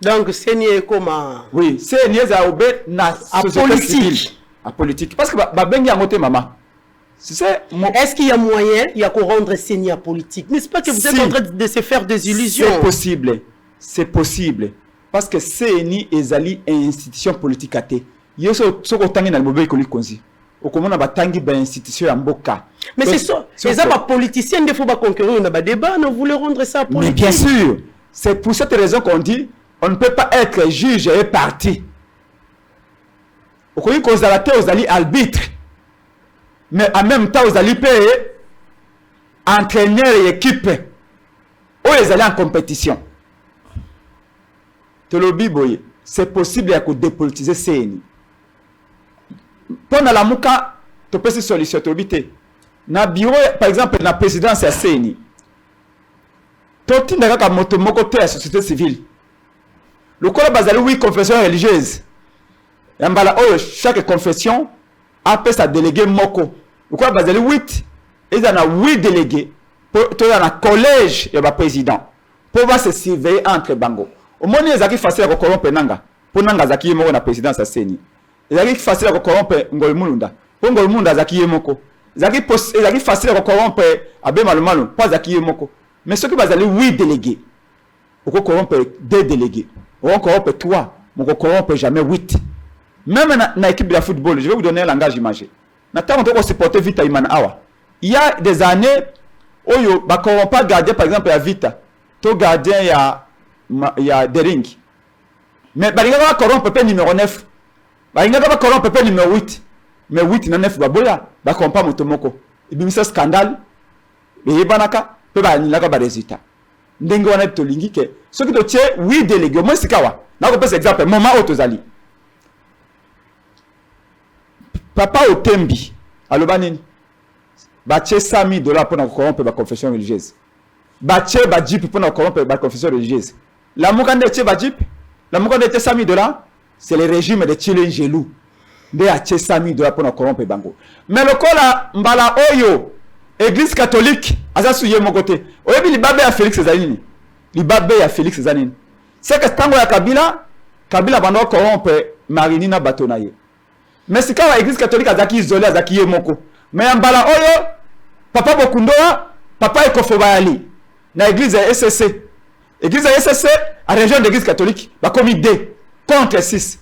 Donc CNI est comment? Oui, CNI est à obé na politique. À politique parce que ba bengi ya moté maman. Est-ce qu'il y a moyen il y a qu'on rendre CNI à politique? N'est-ce pas que vous êtes en train de se faire des illusions? C'est possible. C'est possible parce que CNI ezali institution politique até. Yeso soko tangi na mobile ko likonzi. Okomona batangi ba institution ya mboka. Mais c'est ça, c'est ça, les politiciens, il faut pas concurrencer, on a débat, on voulait rendre ça politique. Mais bien sûr, c'est pour cette raison qu'on dit, on ne peut pas être juge et parti. Vous voyez qu'aux alliés, aux alliés arbitres, mais en même temps, aux alliés payer, entraîneurs et équipe, ou les alliés en compétition. C'est possible de dépolitiser CNI. Pendant la mouka, tu peux se solution, na bureau par exemple na présidence ya CNI totinda kaka moto moko te ya société civile lokola bazali 8 confessions religieuses yambala oyo chaque confession a sa délégué moko lokola bazali 8 eza na 8 délégués to ya na collège ya ba président pour va se surveiller entre bango omoni ezaki facile ko corrompre nanga pour nanga zaki moko na présidence ya CNI ezaki facile ko corrompre Ngol Mulunda pour Ngol Mulunda zaki moko zaki facile de corrompre abe malumalu pas zaki yemoko mais ceux qui bazali 8 délégués on corrompre 2 délégués on corrompre 3 on corrompre jamais 8 même na équipe de football je vais vous donner un langage imagé na tant on supporter Vita Imana awa il y a des années oyo ba corrompre gardien par exemple ya Vita to gardien ya Dering mais ba linga ba corrompre pe numéro 9 ba linga ba corrompre pe numéro 8 mais 8 na 9 baboya ba kompa motomoko ibimisa scandale et banaka pe ba nilaka ba résultat ndenge wana tolingi ke soki to tie 8 délégués moi sikawa na ko pesa exemple moment otozali papa Otembi alobani ba tie $100,000 pour na corrompre ba confession religieuse ba tie ba jeep pour na corrompre ba confession religieuse la mukande tie ba jeep la mukande tie $100,000 c'est le régime de Tchilengelou de a tie $100,000 pour na corrompre bango mais le kola mbala oyo église catholique aza suye mon côté oyebi libabe ya Félix Ezanini libabe ya Félix Ezanini c'est que tango ya Kabila bando corrompre Marini na batonaye mais si ka église catholique azaki isolé azaki yemoko mais mbala oyo papa Bokundoa papa Ekofobayali na église ya SSC à région d'église catholique ba komi 2 contre 6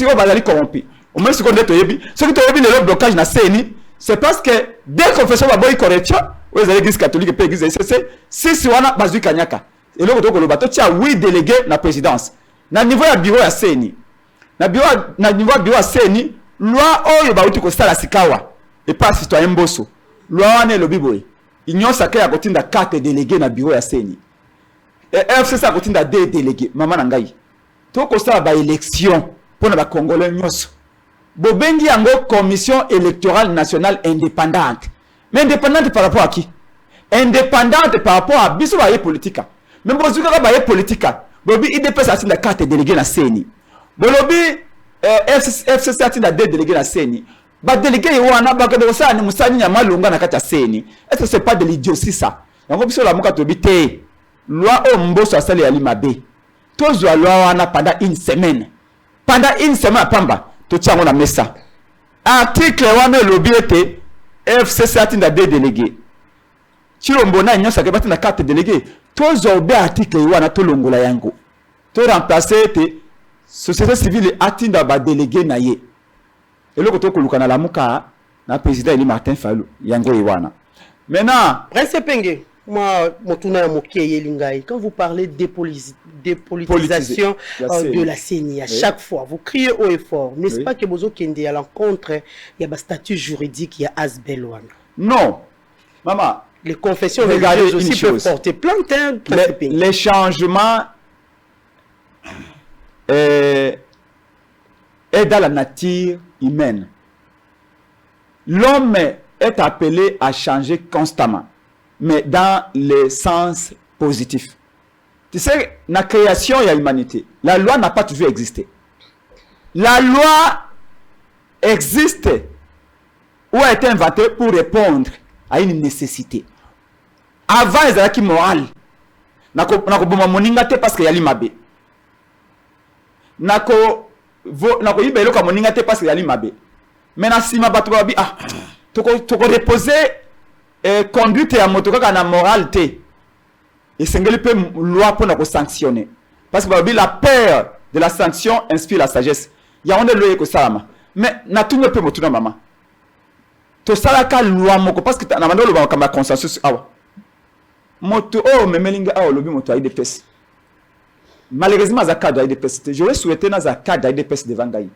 yo bazali corrompu au moins ce qu'on est toyebi ce qui toyebi le blocage na CNI c'est parce que dès confession ba boy correction aux églises catholiques et église SSC 6 wana bazui kanyaka et le ko lo bato tia 8 délégués na présidence na niveau ya bureau ya CNI na niveau ya bureau ya CNI loi oyo bauti kosala sikawa et pas citoyen Mbosso loi wana lobi boy inyosa ke ya kotinda 4 délégués na bureau ya seni et FCC a kotinda 2 délégués mama na ngai to kosala ba élection pour na ba congolais nyoso bobengi yango commission électorale nationale indépendante mais indépendante par rapport à qui? Indépendante par rapport à biso ba politique même bozuka ba politique bobi IDPS atinda 4 délégués na seni bolobi FCC atinda 2 délégués na seni ba délégué wana ba ka dosa ni musani nya malunga na kata seni est-ce que c'est pas de l'idiotie ça yango biso la muka to bité loi o Mbosso asali ali mabe tozo loi wana pendant une semaine pamba to tiango na mesa article wana lobi ete FCC atinda 2 délégués Chilombo na nyosa ke batinda 4 délégués tozo be article wana to longola yango to remplacer ete société civile atinda ba délégué na ye eloko to koluka na lamuka na président Eli Martin Fayulu yango iwana maintenant Prince Penge moi motuna ya mokeye lingai quand vous parlez dépolitisation de la CENI à chaque fois vous criez haut et fort n'est-ce pas que bozo kende à l'encontre il y a ba statut juridique il y a Asbelwana non maman les confessions religieuses aussi peuvent porter plainte hein, les changements est dans la nature humaine. L'homme est appelé à changer constamment, mais dans le sens positif. Tu sais, la création et l'humanité, la loi n'a pas toujours existé. La loi existe ou a été inventée pour répondre à une nécessité. Avant, les acquis moraux, parce qu'il y a l'imabé. Nako yiba eloko moninga te parce que yali mabe mais na sima bato ba bi toko reposer conduite ya moto kaka na moralité et sengeli pe loi pour na ko sanctionner parce que ba bi la peur de la sanction inspire la sagesse ya on loye ko salama mais na tunyo pe moto na mama to salaka loi moko parce que na mandolo ba kamba consensus awa moto memelinga lobi moto ai de pes. Malheureusement, za cadre IDPS, j'aurais souhaité dans un cadre IDPS devant Gaï.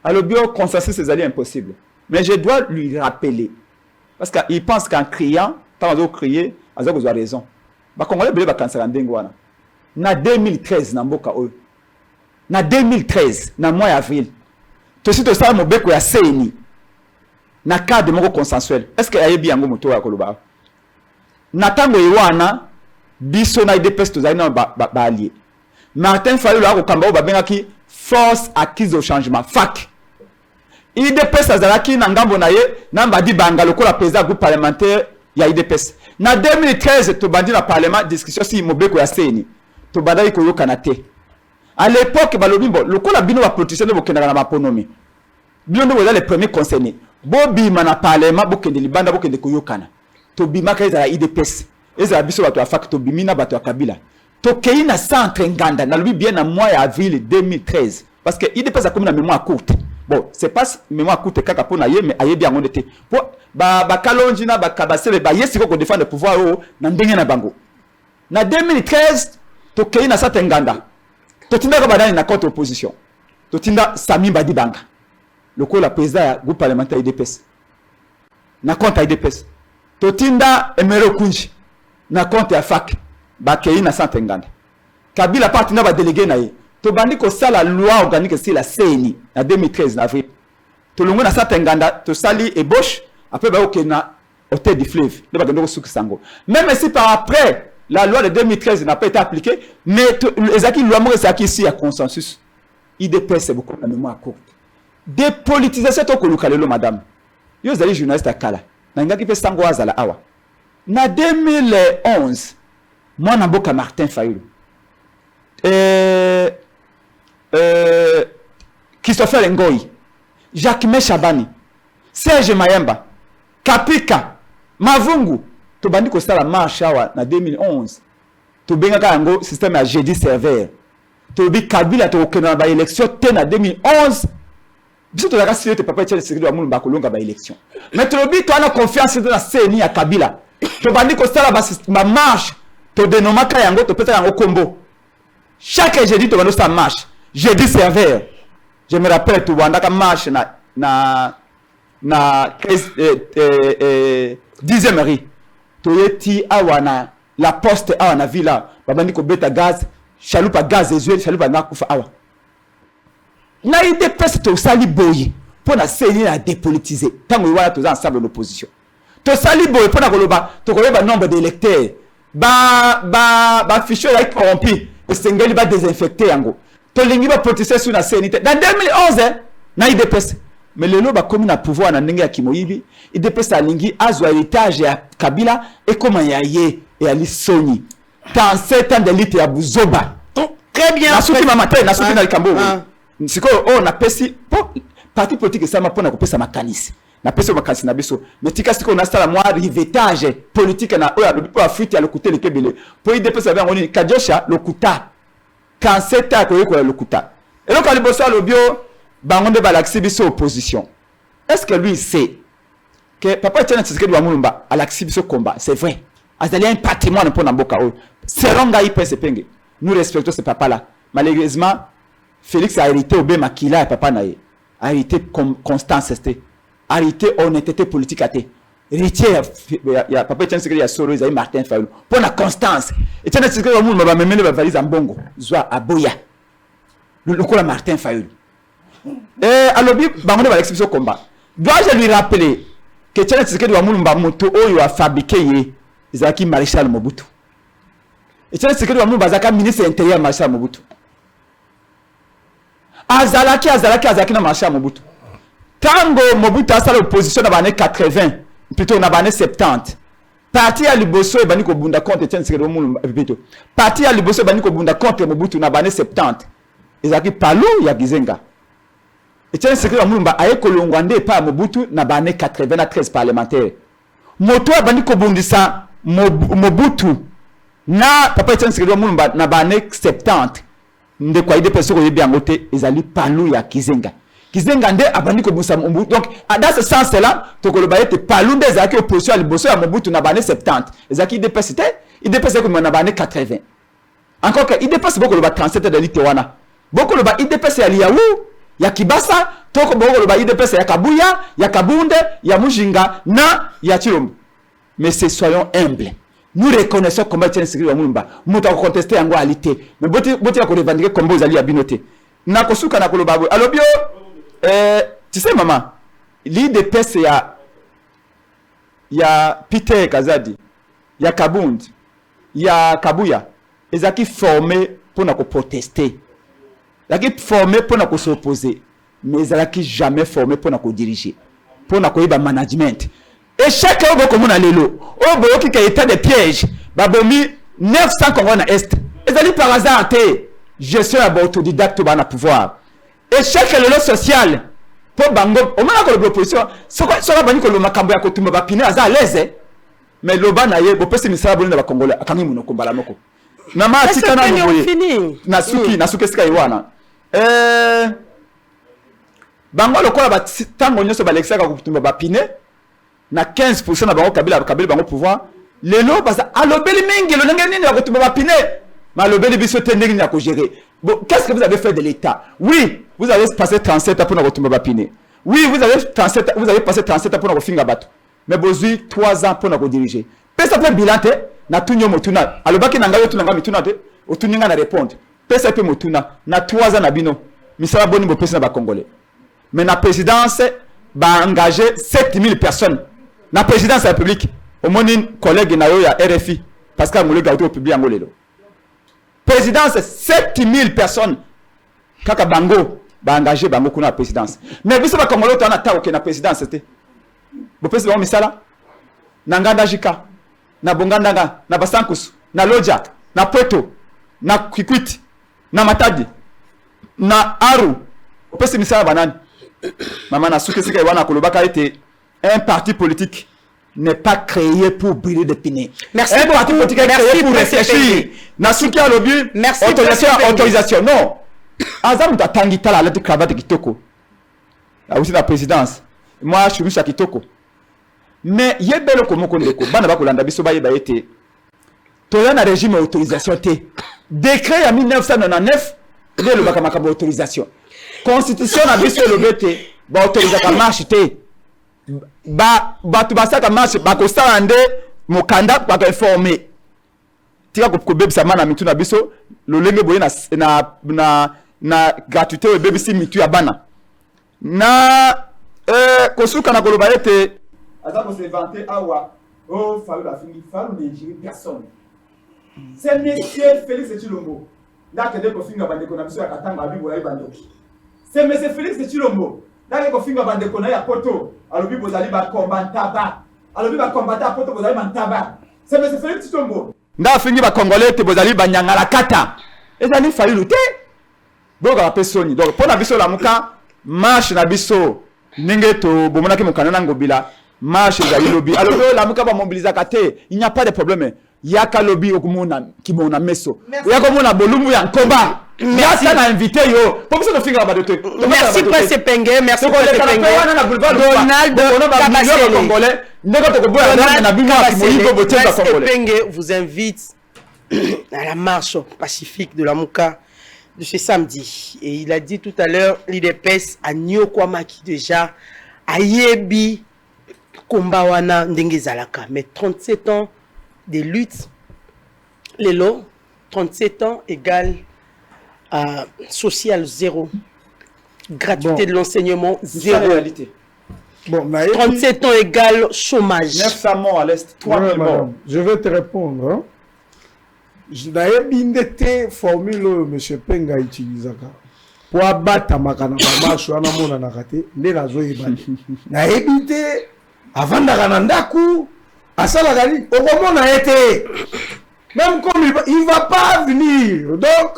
Alors, bio consensus, c'est impossible. Mais je dois lui rappeler. Parce qu'il pense qu'en criant, quand on doit crier, on a raison. Bah, Congolais, il y a cancer en Dengouana. Na 2013, na mboka oyo. Na 2013, na mois avril. Tu sais, tu sais, mon bec, il y a CENI. Na cadre de consensuel. Est-ce qu'il y a bien un moto à Koloba? Na tango iwana, biso na IDPS, tu sais, ba allié. Martin Fayulu a kokamba babengaki force acquise au changement FAC. IDPS azalaki na ngambo na ye na mbadi banga lokola président groupe parlementaire ya IDPS. Na 2013 to bandi na parlement discussion si mobeko ya CENI. To badai ko yokana te. À l'époque balobimbo lokola bino ba protection de bokenda na maponomi. Bino ndo les premiers concernés. Bobi mana parlement bokende libanda bokende ko yokana. To bima ka za IDPS. Eza biso bato ya FAC to bimina bato ya Kabila. Tokei na centre nganda na lui bien en mois avril 2013 parce que il dépasse comme la mémoire courte. Bon, c'est pas mémoire courte kaka pona ye mais aye bien on était. Pour ba kalonji na ba kabasele ba yesi ko défendre le pouvoir na ndenge na bango. Na 2013 tokei na centre nganda. Totinda ka badani na contre opposition. Totinda Sami Badibanga. Le ko la président ya groupe parlementaire IDPS. Na contre IDPS. Totinda Emero Kunji na contre ya FAC. Bakei na Santenganda. Kabila parti na ba délégué na ye. To bandi ko sala loi organique sur la CENI en 2013 en avril. To longo na Santenganda to sali ébauche après ba okena hôtel du fleuve. De ba gendo suki sango. Même si par après la loi de 2013 n'a pas été appliquée, mais les acquis loi mo c'est ici à consensus. IDPS c'est beaucoup la mémoire courte. Dépolitisation to koluka lelo madame. Yo zali journaliste akala. Na ngaki pe sango azala awa. Na 2011 moi Namboka Martin Fayulu Christopher Ngoyi Jacques Meshabani Serge Mayemba Kapika Mavungu to bandi ko sala marche awa na 2011 to benga yango système ya jeudi serveur to bi Kabila to okena ba élection te na 2011 biso to la signé te papa Tchèque Sekedi wa mulumba kolonga ba élection mais to bi to ana confiance dans la CENI ya Kabila to bandi ko sala ba marche to denomaka yango to pesa yango kombo chaque jeudi to bando sa marche jeudi serveur je me rappelle to banda ka marche na na 10e rue toyeti awana la poste awana villa babandi ko beta gaz chaloupa gaz ezwe chaloupa na kufa awa na IDPS to sali boyi pour na seni na dépolitiser tango wana to ensemble l'opposition to sali boyi pour na koloba to koyeba nombre d'électeurs ba fichier like corrompu esengeli ba désinfecter yango to lingi ba protéger sur na seni dans 2011 na IDPS mais lelo ba komi na pouvoir na ndenge ya kimoyibi IDPS alingi azwa héritage ya Kabila et comment ya ye et ali soni dans 7 ans de lutte ya Buzoba très bien nasuki mamate nasuki na likambo siko na pesi po parti politique sama pona ko pesa makanisi na pesa makanisi na biso mais tika siko na sala moi rivetage politique na oya bipo afiti ya lokuta lekebele po IDPS ba ngoni kajosha lokuta quand 7 ans ko yeko lokuta et donc alibosa lobio bangonde balaxi biso opposition est-ce que lui sait que papa Etienne Tshisekedi wa Mulumba alaxi biso combat c'est vrai azali un patrimoine pour na mboka o seronga IPS penge nous respectons ce papa là malheureusement Félix a hérité au Makila et papa nae a hérité constance c'était a hérité honnêteté politique até héritier ya papa Etienne Tshisekedi ya soro Isaïe Martin Fayulu pour la constance Etienne Tshisekedi wa Mulumba ba memele ba valise mbongo zwa aboya le lokola Martin Fayulu. Alobi bangonde ba l'exception combat. Dois-je lui rappeler que Etienne Tshisekedi wa Mulumba moto oyo a fabriqué ye Zaki Maréchal Mobutu. Etienne Tshisekedi wa Mulumba zaka ministre intérieur Maréchal Mobutu. Azalaki na Maréchal Mobutu. Tango Mobutu a sala opposition na bane 80, plutôt na bane 70. Parti ya liboso e bani ko bunda contre Etienne Tshisekedi wa Mulumba plutôt. Parti ya liboso e bani ko bunda contre Mobutu na bane 70. Ezaki palu ya Gizenga. Etienne Tshisekedi wa Mulumba aye kolongwa nde pa Mobutu na bane 93 parlementaires. Moto abandi ko bundisa Mobutu na papa Etienne Tshisekedi wa Mulumba na bane 70. Nde kwa IDPS ko yebi angote ezali palu ya Kizenga. Kizenga nde abandi ko bundisa Mobutu. Donc dans ce sens là to koloba ete palu nde ezaki opposition liboso ya Mobutu na bane 70. Ezaki IDPS te IDPS ko na bane 80. Encore que IDPS boko loba 37 de litewana. Boko loba IDPS ya Liaou ya Kibasa toko boko loba IDPS ya Kabuya ya Kabunde ya Mujinga na ya Chilombo. Mais soyons humbles. Nous reconnaissons comment Etienne Tshisekedi wa Mulumba muta ko contester yango alité mais boti ya ko revendiquer combo zali ya binote na kosuka na koloba alobio tu sais maman l'IDPS ya Peter Kazadi ya Kabund ya Kabuya ezaki formé pour na ko protester ezaki formé pour na ko s'opposer mais ezaki jamais formé pour na ko diriger pour na ko yeba management. Et chaque fois que vous allez lelo, au bout qui a été des pièges, babomi 900 Congolais na est. Et ça dit par hasard, je suis un autodidacte dans le pouvoir. Et chaque lelo social, pour bango, au moins que l'opposition, ce qu'on va dire que le makambo ya kotumba ba pine aza à l'aise, mais le ban aye, bo pesi misala bolina ba Congolais, akangi muno kombala moko. Na ma tika na boye. Nasuki sika iwana. Bango lokola ba tango nyoso ba lexaka kotumba ba pine. Na 15% na bango Kabila bango pouvoir lelo basa alobeli mingi lo ndenge nini ya kotumba ba pine ma alobeli biso te ndenge ni ya ko gérer. Bon, qu'est-ce que vous avez fait de l'état? Oui, vous avez passé 37 ans pour na kotumba ba pine. Oui, vous avez passé 37 ans pour na ko finga bato. Mais bozui 3 ans pour na ko diriger. Pesa pe bilan te na tunyo motuna. Alobaki na ngayo tunanga mituna te, otuninga na répondre. Pesa pe motuna na 3 ans na bino. Misala boni bo pesa na ba Congolais. Mais la présidence va engager 7000 personnes. La présidence de la République, au moins une collègue na yo ya RFI, parce que Moulé Gauto publie en Golelo. Présidence 7000 personnes. Kaka Bango va engager Bango kuna la présidence. Mais vous savez comment l'autre en a ta na présidence c'était. Vous pensez que misala na nganda jika, na bongandanga, na basankus, na loja, na Pweto, na Kikwiti, na Matadi, na Aru. Vous pensez misala banane. Maman na souke sika wana kolobaka était un parti politique n'est pas créé pour brûler des pinés. Merci un beaucoup. Parti politique est créé pour réfléchir. Nasuki a lobby. Merci. Autorisation. Non. Azam ta tangita la lettre cravate kitoko. Là aussi la présidence. Moi je suis venu à kitoko. Mais yebelo komo kondeko. Bana ba kolanda biso ba yeba été. Toya na régime autorisation té. Décret en 1999 le baka makabo autorisation. Constitution na biso lobete. ba autorisaka marche te bato basalaka marche bakosala nde mokanda bakoinforme tika kobebisama na mitu na biso lolenge boye na gratuité oyo ebebisi mitu ya bana na kosuka na koloba ete aza kosevante awa Fallou bafingi Fallou n'ingérie personne. C'est monsieur Félix Tshilombo ndakende kofinga bandeko na biso ya katanga bibo ya bandoki. C'est monsieur Félix Tshilombo ndakende kofinga bandeko na ya poto alobi bozali ba combattant alobi ba combattant poto bozali mantaba. C'est monsieur Félix Tshilombo ndafingi ba congolais te bozali banyangala kata. Ezali Fallou te. Boka ba pesoni. Donc pour na biso la muka marche na biso ndenge to bomona ke mokana na ngobila marche za lobby alors la muka ba mobiliser kate il n'y a pas de problème yaka lobby okumona kimona meso yaka mona bolumbu ya nkomba merci na invité yo pour ça de finir ba de te merci Prince Penge merci Prince Penge Donald Kabasele congolais ndeko to boya na bino kimoyibo botemba congolais Penge vous invite à la marche pacifique de la Muka de ce samedi et il a dit tout à l'heure l'IDPS a Nyokwamaki déjà ayebi Kombawana ndenge zalaka mais 37 ans de lutte lelo 37 ans égale social zéro gratuité de l'enseignement zéro réalité. Bon, 37 ans égale chômage 900 morts à l'est 3000 morts. Je vais te répondre hein? D'ailleurs bindete formule monsieur Penga utilisaka pour abattre makana ba marche wana mona na raté nde nazo yebani na ebite avant d'arandaku asala gani okomona été même comme il va pas venir donc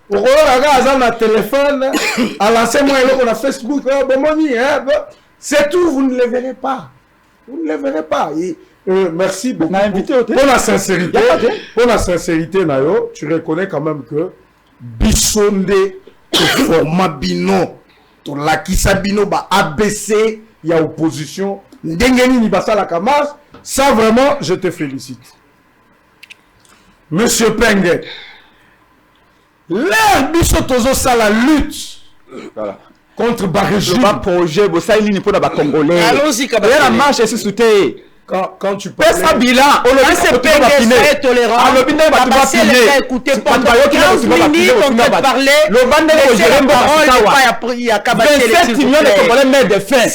okoyoka aza na téléphone à lancer moi eloko na Facebook bomoni hein c'est tout vous ne le verrez pas et, merci beaucoup pour la sincérité nayo tu reconnais quand même que bisonde format bino to lakisa bino ba ABC ya opposition ndengeni ni basala kamas ça vraiment je te félicite monsieur Penge l'air biso tozo sala lutte voilà contre Barrégime le projet bossa ligne pour ba congolais allons-y Kabasele la marche est souté quand tu parles ça bilan c'est Penge tolérant Kabasele écouter pendant 15 minutes on va parler le bande de gérer parole il y a Kabasele 27 millions de congolais meurent de faim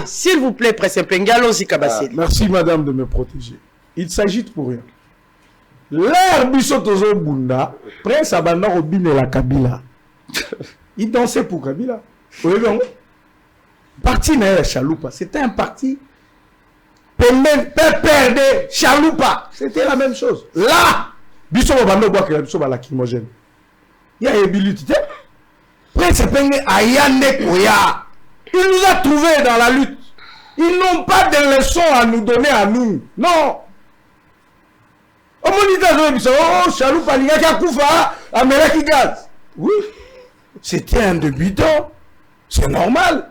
s'il vous plaît Prince Penge allons-y Kabasele merci madame de me protéger il s'agit pour rien l'air biso tozo bunda Prince abanda robine la Kabila il dansait pour Kabila parti na Chaloupa c'était un parti perdre Chaloupa c'était la même chose là biso bando bois que biso ba lacrymogène il y a ébulité Prince Penge ayande koya il nous a trouvés dans la lutte ils n'ont pas de leçons à nous donner à nous non oh Chaloupa lingaki akufa amelaki gaz oui c'était un débutant c'est normal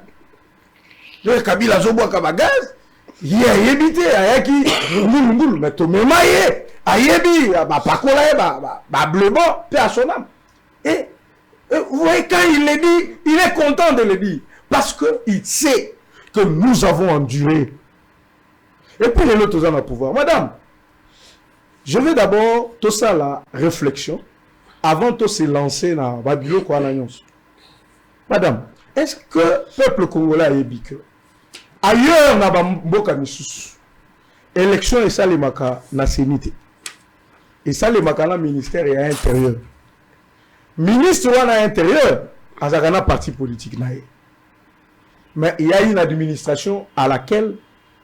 le Kabila zo bois ka gaz il a évité ayaki ngulu mais to memaye ayebi ba pakola ba bleu bon paix à son âme et vous voyez quand il le dit il est content de le dire parce que il sait que nous avons enduré et puis les autres ont le pouvoir madame je veux d'abord tout ça la réflexion avant de se lancer dans Babilo quoi l'annonce. Madame, est-ce que le peuple congolais a ébi que ailleurs na bamboka misusu élection et ça les maka na sénité et ça les maka na ministère et intérieur ministre wana intérieur azakana parti politique naé mais il y a une administration à laquelle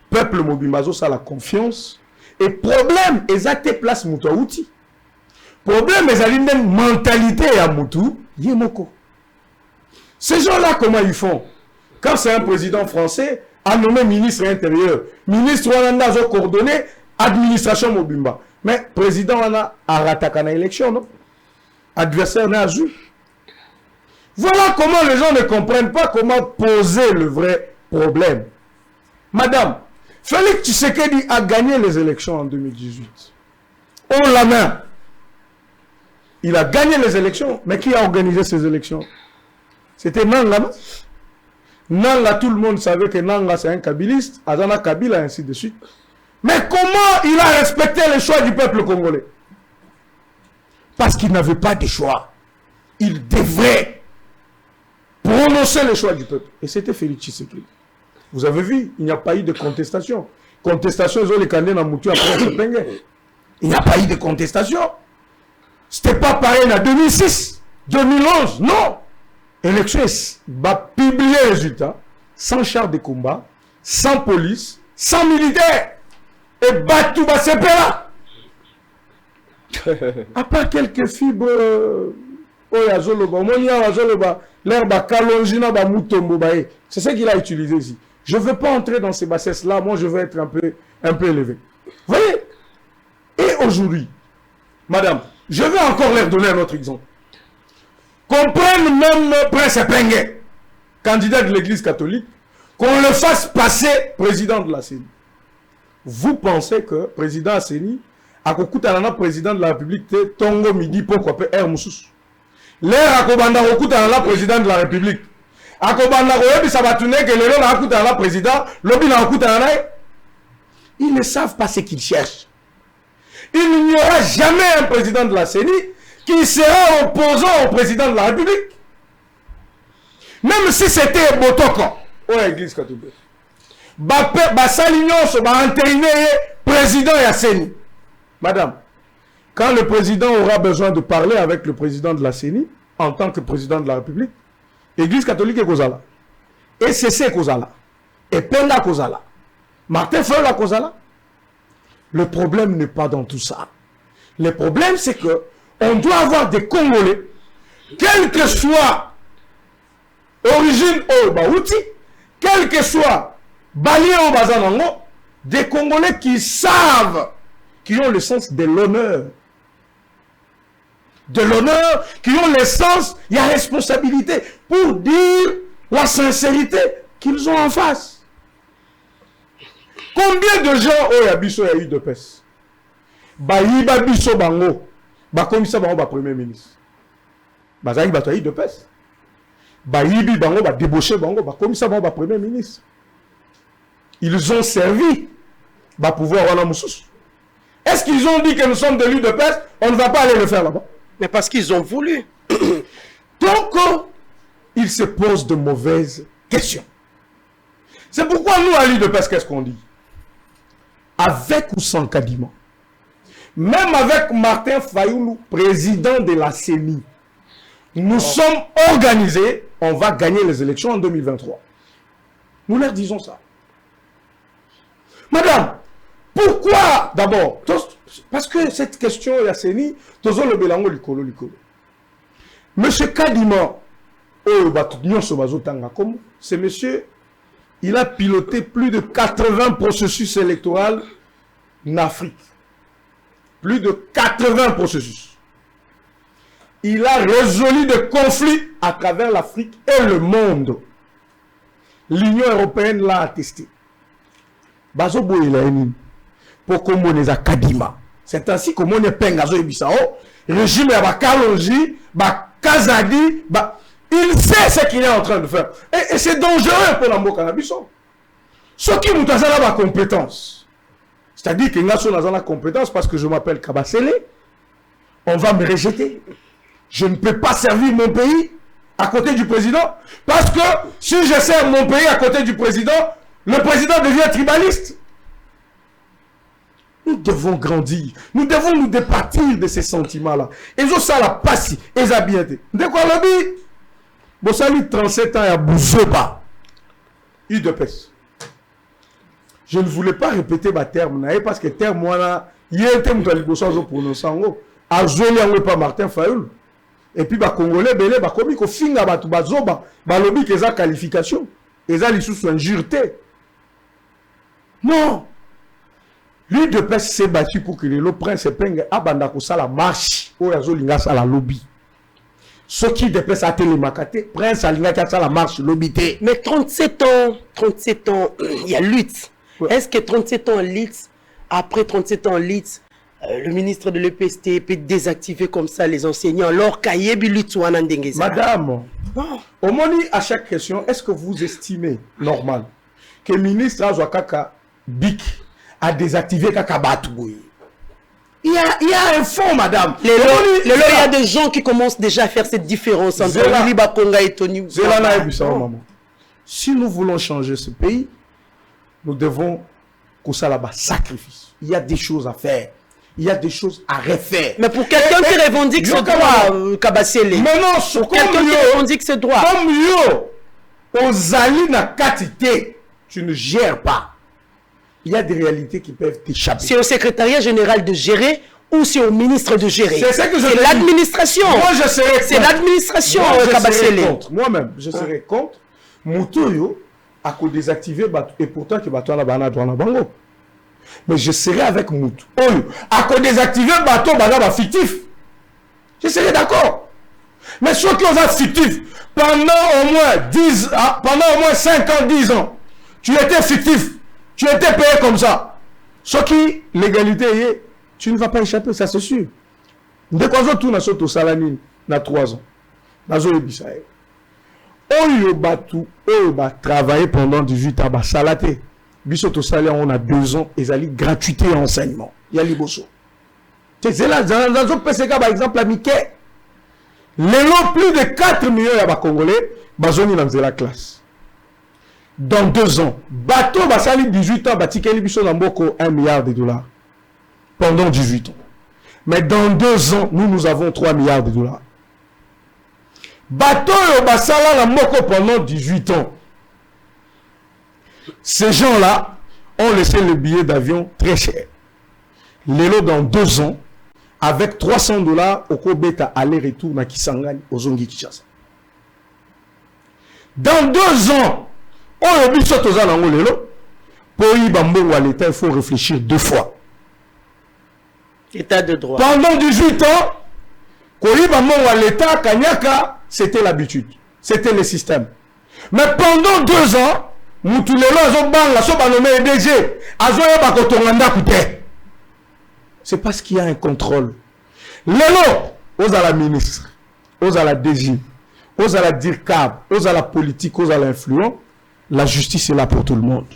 peuple mobimbazo ça la confiance et problème exact place mutu outil problème ezali une mentalité à mutu yemoko ces gens-là comment ils font quand c'est un président français a nommé ministre intérieur ministre wana zo coordonné administration mobimba mais président wana arataka na élection non adversaire na azu voilà comment les gens ne comprennent pas comment poser le vrai problème madame Félix Tshisekedi a gagné les élections en 2018 on la main il a gagné les élections mais qui a organisé ces élections c'était Nangama Nanga, tout le monde savait que Nanga c'est un kabiliste, Azana Kabila, ainsi de suite. Mais comment il a respecté le choix du peuple congolais? Parce qu'il n'avait pas de choix. Il devrait prononcer le choix du peuple. Et c'était Félix Tshisekedi. Vous avez vu, il n'y a pas eu de contestation. Contestation, ils ont les candidats dans Moutou après ce pengue. Il n'y a pas eu de contestation. C'était pas pareil en 2006, 2011, non. Élection va publier les résultats sans char de combat, sans police, sans militaire. Et Batou va se là. À part quelques fibres, c'est ce qu'il a utilisé ici. Je ne veux pas entrer dans ces bassesses-là, moi je veux être un peu élevé. Vous voyez? Et aujourd'hui, madame, je vais encore leur donner un autre exemple. Qu'on prenne même Prince Pengue, candidat de l'église catholique, qu'on le fasse passer président de la CENI. Vous pensez que président Asseni a un président de la République Tongo Midi pourquoi pas Air Moussous. L'air Akobanda Okuta président de la République. Akobanda Royebi Sabatune que le nom Akuta la président, Lobi na Okuta. Ils ne savent pas ce qu'ils cherchent. Il n'y aura jamais un président de la CENI qui sera opposant au président de la République. Même si c'était Botoko, ou l'église catholique. Bassalignon se va entériner président et CENI. Madame, quand le président aura besoin de parler avec le président de la CENI, en tant que président de la République, l'église catholique est Kozala. Et CC Kozala. Et Penda Kozala. Martin Feuille Kozala. Le problème n'est pas dans tout ça. Le problème, c'est que on doit avoir des Congolais, quelle que soit origine au Baouti, quel que soit Balien au Bazanango, des Congolais qui savent, qui ont le sens de l'honneur. De l'honneur, qui ont le sens, il y a responsabilité pour dire la sincérité qu'ils ont en face. Combien de gens ont eu de peste? Baïba biso bango, comme ça bango premier ministre. Bazali batoyi de peste. Baïbi bango ba débauché bango, comme ça bango premier ministre. Ils ont servi ba pouvoir wana moussous. Est-ce qu'ils ont dit que nous sommes de l'huile de peste? On ne va pas aller le faire là-bas. Mais parce qu'ils ont voulu. Donc, ils se posent de mauvaises questions. C'est pourquoi nous, à l'huile de peste, qu'est-ce qu'on dit? Avec ou sans Kadima, même avec Martin Fayoulou, président de la CENI, nous sommes organisés, on va gagner les élections en 2023. Nous leur disons ça. Madame, pourquoi d'abord? Parce que cette question, la CENI, Monsieur Kadima, c'est monsieur, il a piloté plus de 80 processus électoraux en Afrique. Plus de 80 processus. Il a résolu des conflits à travers l'Afrique et le monde. L'Union européenne l'a attesté. Bazobo il a émis. Pour qu'on monnaie à Kadima. C'est ainsi que mon Pengazo et Bissau, régime à Bakalonji, Bakazadi, il sait ce qu'il est en train de faire. Et c'est dangereux pour l'Ambo Cannabisson. Ce qui nous a la compétence. C'est-à-dire qu'il y a la compétence parce que je m'appelle Kabasele. On va me rejeter. Je ne peux pas servir mon pays à côté du président. Parce que si je sers mon pays à côté du président, le président devient tribaliste. Nous devons grandir. Nous devons nous départir de ces sentiments-là. Et ça la passe. Et ça bien été. De quoi le dit? Bon, ça lui 37 ans et à Bouzeba. Il de peste. Je ne voulais pas répéter ma terme. Parce que terme, moi, il y a un terme que je prononce en haut. A joué pas Martin Fayoul. Et puis, les Congolais, ils commis qu'au fin, ils lobby que ça qualification. Et ça, ils sont injurés. Non. Lui de peste s'est battu pour que le prince Pengue abandako ça la marche au yazolinga ça la lobby. Ce qui de peste a télémacate, prince alinga ça la marche lobby. Mais 37 ans, il y a lutte. Ouais. Est-ce que 37 ans lutte, après 37 ans lutte, le ministre de l'EPST peut désactiver comme ça les enseignants alors qu'Ayebi Lutouana Ndengeza. Madame, au moment à chaque question, est-ce que vous estimez normal que le ministre Azwakaka BIC a désactivé Kakabatouboui? Il y a un fond, madame. Il y a des gens qui commencent déjà à faire cette différence entre Liba Konga et Tony. Si nous voulons changer ce pays, nous devons sacrifice. Il y a des choses à faire. Il y a des choses à refaire. Mais pour quelqu'un qui revendique ce droit, Kabassele. Mais non, pour quelqu'un qui revendique ce droit. Comme yo, aux alina quantité, tu ne gères pas. Il y a des réalités qui peuvent t'échapper. C'est au secrétariat général de gérer ou c'est au ministre de gérer? C'est ça que je dis. C'est l'administration. Moi, je serais contre. C'est l'administration, Kabassele. Moi-même, je serais contre. Moutoyo a désactivé et pourtant que bateau na bana douana bango. Mais je serais avec Moutou. A désactivé bateau bana fictif. Je serais d'accord. Mais ceux qui ont fictif pendant au moins 5 ans, 10 ans, tu étais fictif. Tu étais payé comme ça. Ce qui, l'égalité, tu ne vas pas échapper, ça c'est sûr. Dès qu'on a tout dans ce salanine, dans 3 ans, dans le Bisaï, on a travaillé pendant 18 ans, salaté. Bisoto salaire, on a 2 ans, ils allaient gratuité et enseignement. Il y a l'Iboso. C'est là, dans un PCK, par exemple, à Mickey, les lots plus de 4 millions de Congolais, ils ont la classe. Dans 2 ans, bateau basali 18 ans, batikeli biso na mboko 1 milliard de dollars. Pendant 18 ans. Mais dans 2 ans, nous avons 3 milliards de dollars. Bateau basala na mboko pendant 18 ans. Ces gens-là ont laissé le billet d'avion très cher. Lélo dans 2 ans, avec 300 dollars, au Kobeta aller-retour na Kisangani, au Zongi Kinshasa. Dans 2 ans, pour y bambou à l'État, il faut réfléchir 2 fois. État de droit. Pendant 18 ans, pour y bambou à l'État, Kanyaka, c'était l'habitude. C'était le système. Mais pendant 2 ans, c'est parce qu'il y a un contrôle. Lélo, aux à la ministre, aux à la DG, aux à la DIRCAB, aux à la politique, aux à l'influence. La justice est là pour tout le monde.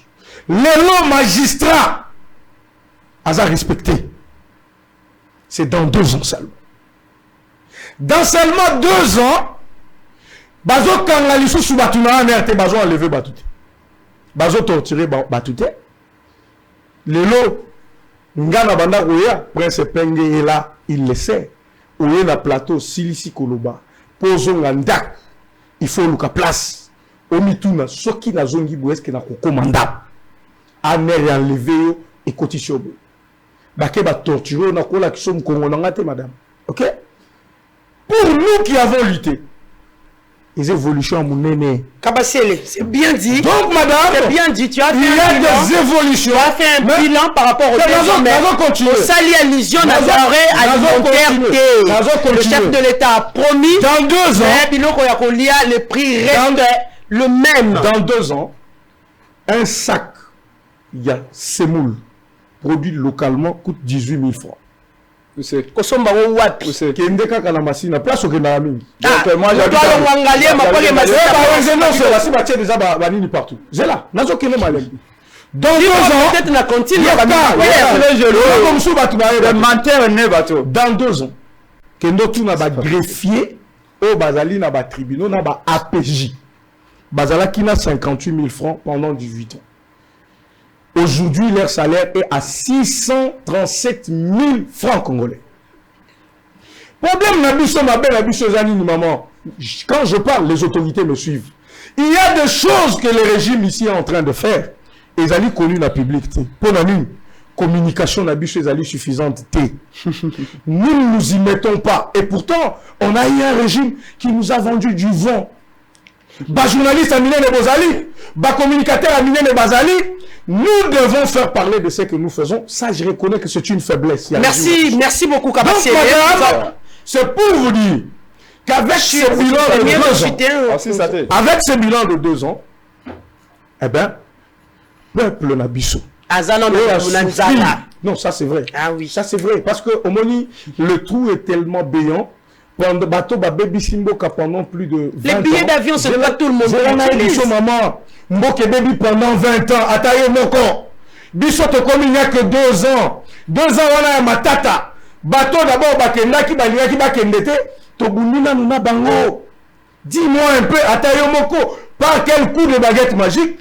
Les lois magistrats, à respecter. C'est dans 2 ans seulement. Dans seulement 2 ans, bazo kangali sous batuna nerte bazo enlever batute. Bazo torturer batute. Les lois ngana banda oya prince Penge est là, il le sait. Oya na plateau silisi koloba. Pozo nganda. Il faut le place. Omituna soki na zongi boeske na kokomanda aner enlevé et kotishobo bake ba torturer na kola ki som kongo ngate madame. OK, pour nous qui avons lutté les évolutions à Mounene Kabassele, c'est bien dit. Donc madame, c'est bien dit, tu as fait il y a des évolutions. Tu as fait un bilan par rapport au continuer. Au sali allusion à alimentaire. Le chef de l'État a promis dans 2 ans le prix reste le même. Dans 2 ans, un sac, il y a semoule, produit localement, coûte 18 000 francs. Kosomba wapi? Kendeka kana masina, place au Kenarami. Moi, je déjà banini partout. J'ai là, nazo kele malem. Dans 2 ans, peut-être na continue dans 2 ans, kendo tu na ba greffier au bazali na ba tribunaux na ba APJ. Bazala qui n'a 58 000 francs pendant 18 ans. Aujourd'hui, leur salaire est à 637 000 francs congolais. Problème n'abisso ma belle abisso zanini maman. Quand je parle, les autorités me suivent. Il y a des choses que le régime ici est en train de faire. Et ils allaient connu la public. Pour la nuit, communication n'abisso allaient suffisante. Nous ne nous y mettons pas. Et pourtant, on a eu un régime qui nous a vendu du vent. Bas journaliste a miné les Bozali, bas communicateur a miné les Bazali. Nous devons faire parler de ce que nous faisons. Ça, je reconnais que c'est une faiblesse. Merci beaucoup, Kabassele. C'est pour vous dire qu'avec ce bilan de 2 ans, avec ce bilan de 2 ans, eh bien, peuple Nabiso Non, ça c'est vrai. Ah oui. Ça c'est vrai. Parce que au Moni, le trou est tellement béant. Pendant bateau, baby Simboka pendant plus de 20 ans. Les billets d'avion, c'est pas tout le monde. J'ai maman. Mboke baby pendant 20 ans. Ataye moko. Biso to comme il n'y a que 2 ans. 2 ans, on a matata. Bateau d'abord, bakendaki, baliaki, bakendete. Tobunina nuna bango. Dis-moi un peu, Ataye moko. Par quel coup de baguette magique,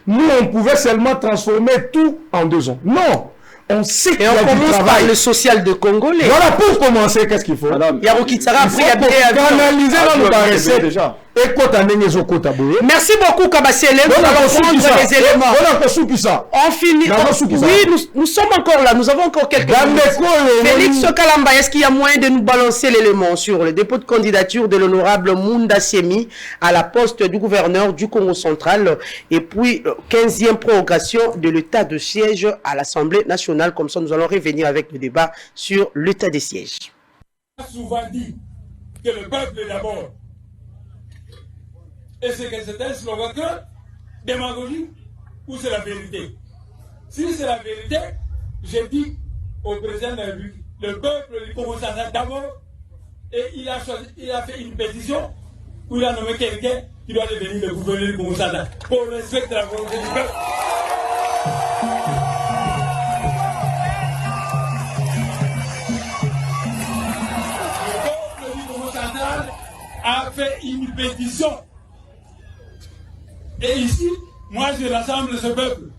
nous on pouvait seulement transformer tout en 2 ans. Non. On sait qu'il y a du travail. Et on commence par le social de Congolais. Voilà, pour commencer, qu'est-ce qu'il faut? Yaro Kitsara, après, il faut canaliser dans le barré déjà. Merci beaucoup, Kabasele. Nous allons prendre les éléments. On finit. Oui, nous sommes encore là. Nous avons encore quelques minutes. Félix Kalamba, est-ce qu'il y a moyen de nous balancer l'élément sur le dépôt de candidature de l'honorable Munda Semi à la poste du gouverneur du Congo central et puis 15e prorogation de l'état de siège à l'Assemblée nationale. Comme ça, nous allons revenir avec le débat sur l'état des sièges. On a souvent dit que le peuple est d'abord. Est-ce que c'est un slogan que démagogie ou c'est la vérité? Si c'est la vérité, j'ai dit au président de la République, le peuple lui commence à d'abord et il a fait une pétition où il a nommé quelqu'un qui doit devenir le gouverneur du Congo central pour respecter la volonté du peuple. Le peuple du Congo central a fait une pétition. Et ici, moi je rassemble ce peuple.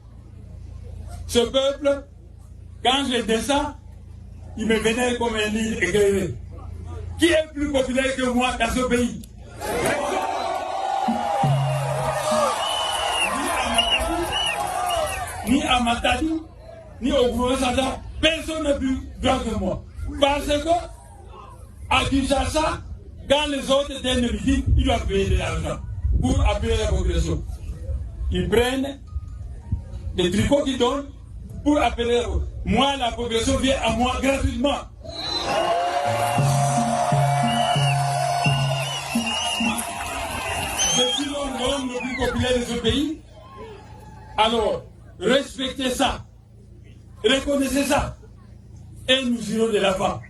Ce peuple, quand je descends, il me vénère comme un île éclairé. Qui est plus populaire que moi dans ce pays? Ni à Matadi, ni au gouvernement central, personne n'est plus grand que moi. Parce que, à Kinshasa, quand les autres donnent le liquide, ils doivent payer de l'argent pour appuyer la population. Ils prennent des tricots qu'ils donnent pour appeler la population. Moi, la population vient à moi gratuitement. Je suis l'homme le plus populaire de ce pays. Alors, respectez ça, reconnaissez ça, et nous irons de l'avant.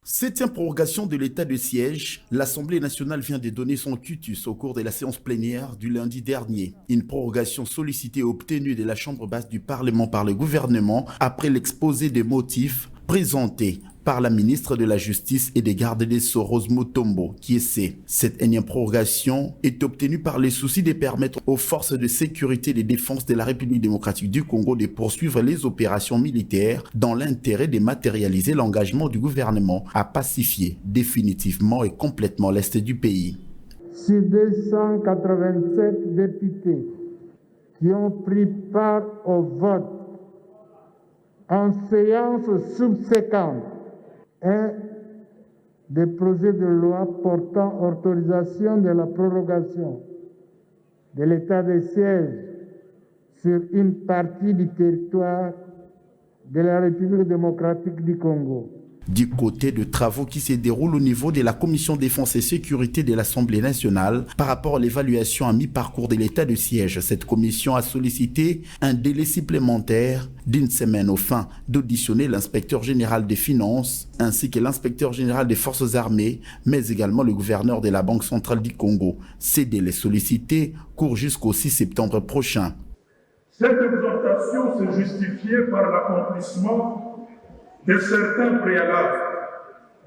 7e prorogation de l'état de siège, l'Assemblée nationale vient de donner son cutus au cours de la séance plénière du lundi dernier. Une prorogation sollicitée et obtenue de la Chambre basse du Parlement par le gouvernement après l'exposé des motifs présenté par la ministre de la Justice et des Gardes des Sceaux, Rose Mutombo, qui essaie. Cette énième prorogation est obtenue par le souci de permettre aux forces de sécurité et de défense de la République démocratique du Congo de poursuivre les opérations militaires dans l'intérêt de matérialiser l'engagement du gouvernement à pacifier définitivement et complètement l'Est du pays. Sur 287 députés qui ont pris part au vote en séance subséquente, un des projets de loi portant autorisation de la prorogation de l'état de siège sur une partie du territoire de la République démocratique du Congo. Du côté de travaux qui se déroulent au niveau de la Commission défense et sécurité de l'Assemblée nationale par rapport à l'évaluation à mi-parcours de l'état de siège, cette commission a sollicité un délai supplémentaire d'1 semaine au fin d'auditionner l'inspecteur général des finances ainsi que l'inspecteur général des forces armées, mais également le gouverneur de la Banque centrale du Congo. Ces délais sollicités courent jusqu'au 6 septembre prochain. Cette exhortation se justifiait par l'accomplissement de certains préalables,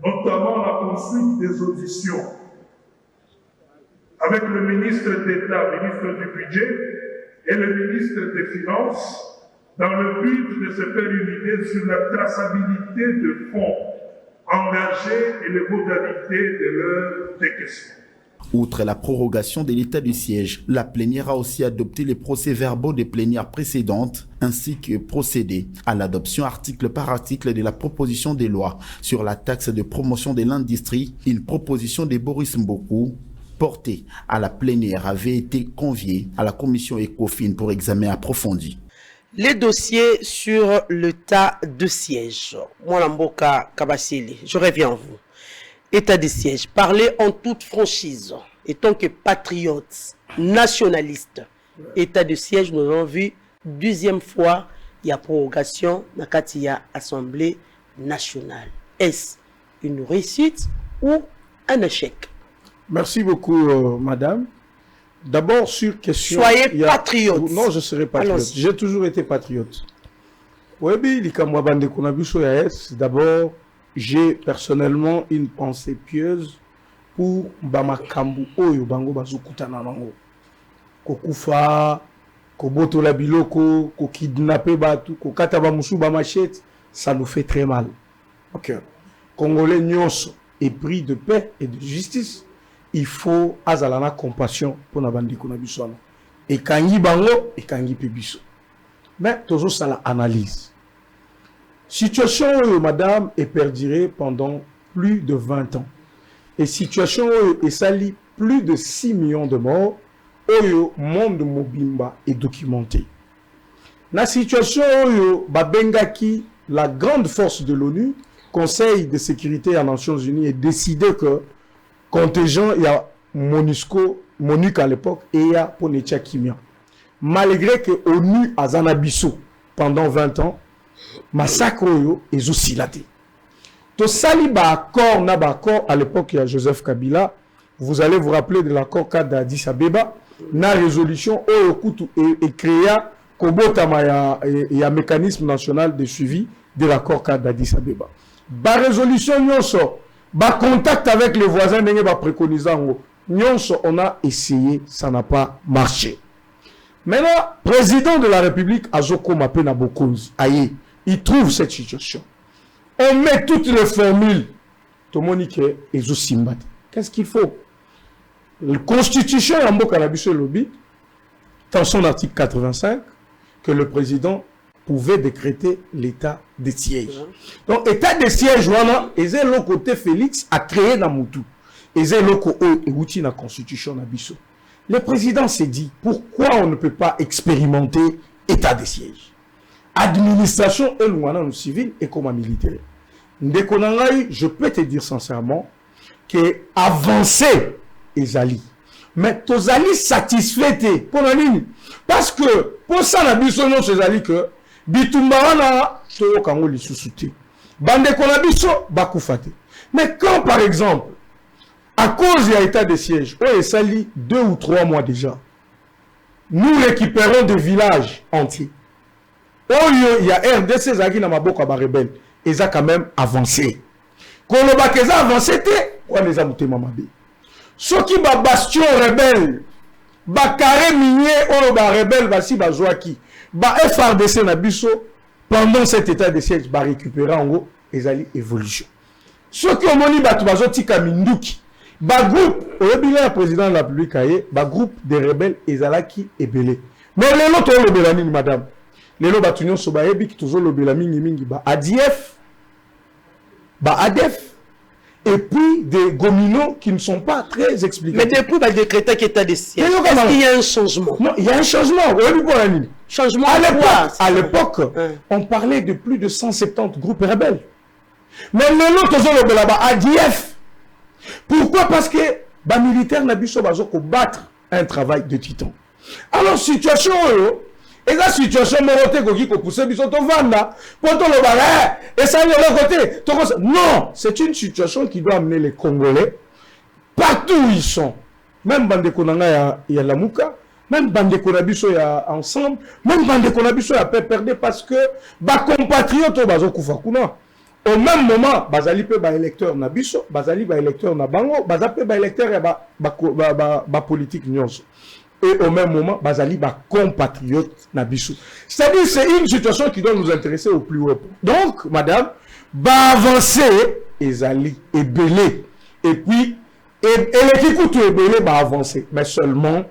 notamment la poursuite des auditions avec le ministre d'État, ministre du Budget et le ministre des Finances, dans le but de se faire une idée sur la traçabilité de fonds engagés et les modalités de leur décaissement. Outre la prorogation de l'état du siège, la plénière a aussi adopté les procès-verbaux des plénières précédentes ainsi que procédé à l'adoption article par article de la proposition de loi sur la taxe de promotion de l'industrie. Une proposition de Boris Mboku portée à la plénière avait été conviée à la commission ECOFIN pour examen approfondi. Les dossiers sur l'état de siège. Mwalamboka Kabasele, je reviens à vous. État de siège, parler en toute franchise, et tant que patriote, nationaliste, état de siège, nous avons vu 12e fois y a prorogation na kati ya Assemblée nationale. Est-ce une réussite ou un échec? Merci beaucoup, madame. D'abord, sur question... Soyez patriote. Non, je serai patriote. J'ai toujours été patriote. Oui, d'abord, j'ai personnellement une pensée pieuse pour Bamakambu Oyo Bango Bazukutana Nango. Kokufa, Kobotola Biloko, Kokidnappé Batu, Kokataba Moussou Bamachette, ça nous fait très mal. Ok. Congolais Nyonso est pris de paix et de justice. Il faut azalana compassion pour na bandi kuna biswana. Et kangi bango et kangi pebiso. Mais toujours ça la analyse. Situation où madame est perdurée pendant plus de 20 ans. Et situation où est sali plus de 6 millions de morts. Où monde mobimba est documenté. La situation où babengaki la grande force de l'ONU, Conseil de sécurité des Nations Unies, est décidé que contingent, il y a MONUC à l'époque, et il y a Ponetia Kimia. Malgré que l'ONU a Zanabiso pendant 20 ans, massacre est aussi laté. To sali ba accord à l'époque, il y a Joseph Kabila. Vous allez vous rappeler de l'accord cadre d'Addis Abeba. La résolution est créée il y a un mécanisme national de suivi de l'accord cadre d'Addis Abeba. La résolution, contact avec les voisins, on a essayé, ça n'a pas marché. Maintenant, président de la République, Azoko Mapena Bokonzi, il trouve cette situation. On met toutes les formules. Qu'est-ce qu'il faut? La Constitution dans son article 85, que le président pouvait décréter l'état de siège. Donc, état de siège, voilà, et c'est le côté Félix a créé dans Moutou. Et c'est le côté et la Constitution d'Abisso. Le président s'est dit, pourquoi on ne peut pas expérimenter état de siège? Administration et nous civil et comme militaire. Je peux te dire sincèrement que avancer Ezali. Mais Tozali satisfait pour la ligne. Parce que pour ça, la biso non Ezali que Bitumbarana to kango li susute. Bande konabiso bakufate. Mais quand par exemple, à cause de l'état de siège, on sali 2 ou 3 mois déjà, nous récupérons des villages entiers. Il y a RDC Zagi na Maboka Barebel. Ils ont quand même avancé. Quand on a avancé, on les a montés mamabe. Ceux qui ba bastion rebelle, ba carré minier, on ba rebelle, ba si ba joaki, ba FRDC na biso, pendant cet état de siège, ba récupérer en gros, ils allaient évolution. Ceux qui ont moni ba tubazoti kaminduki, ba groupe, au bilan président de la République, ba groupe des rebelles, ils allaient qui ébélé. Mais les autres, le belani, madame. Les lots batunions sont baébi qui toujours le belami mingi ba ADF, ba ADF. Et puis des gominos qui ne sont pas très expliqués. Mais depuis le décrété qui est de siège, est-ce qu'il y a un changement? Non, il y a un changement. Changement à l'époque, on parlait de plus de 170 groupes rebelles. Mais les autres ont là-bas ADF. Pourquoi? Parce que les militaires n'ont pas combattre un travail de titan. Alors, situation, et la situation non, c'est une situation qui doit amener les Congolais partout où ils sont. Même Bande Konanga il y a la Mouka, même Bande Konabiso il y a ensemble, même Bande Konabiso il y a perdre parce que ba compatriotes bazo kufakuna. Au même moment, bazali pe ba électeur na biso, bazali ba électeur na bango, bazape ba électeur ya ba politique nyonso. Et au même moment, Bazali va compatriote Nabissou. C'est-à-dire c'est une situation qui doit nous intéresser au plus haut. Donc, madame, va avancer, Ezali, et belé. Et puis, et l'équipe tout est belé, va avancer. Mais seulement,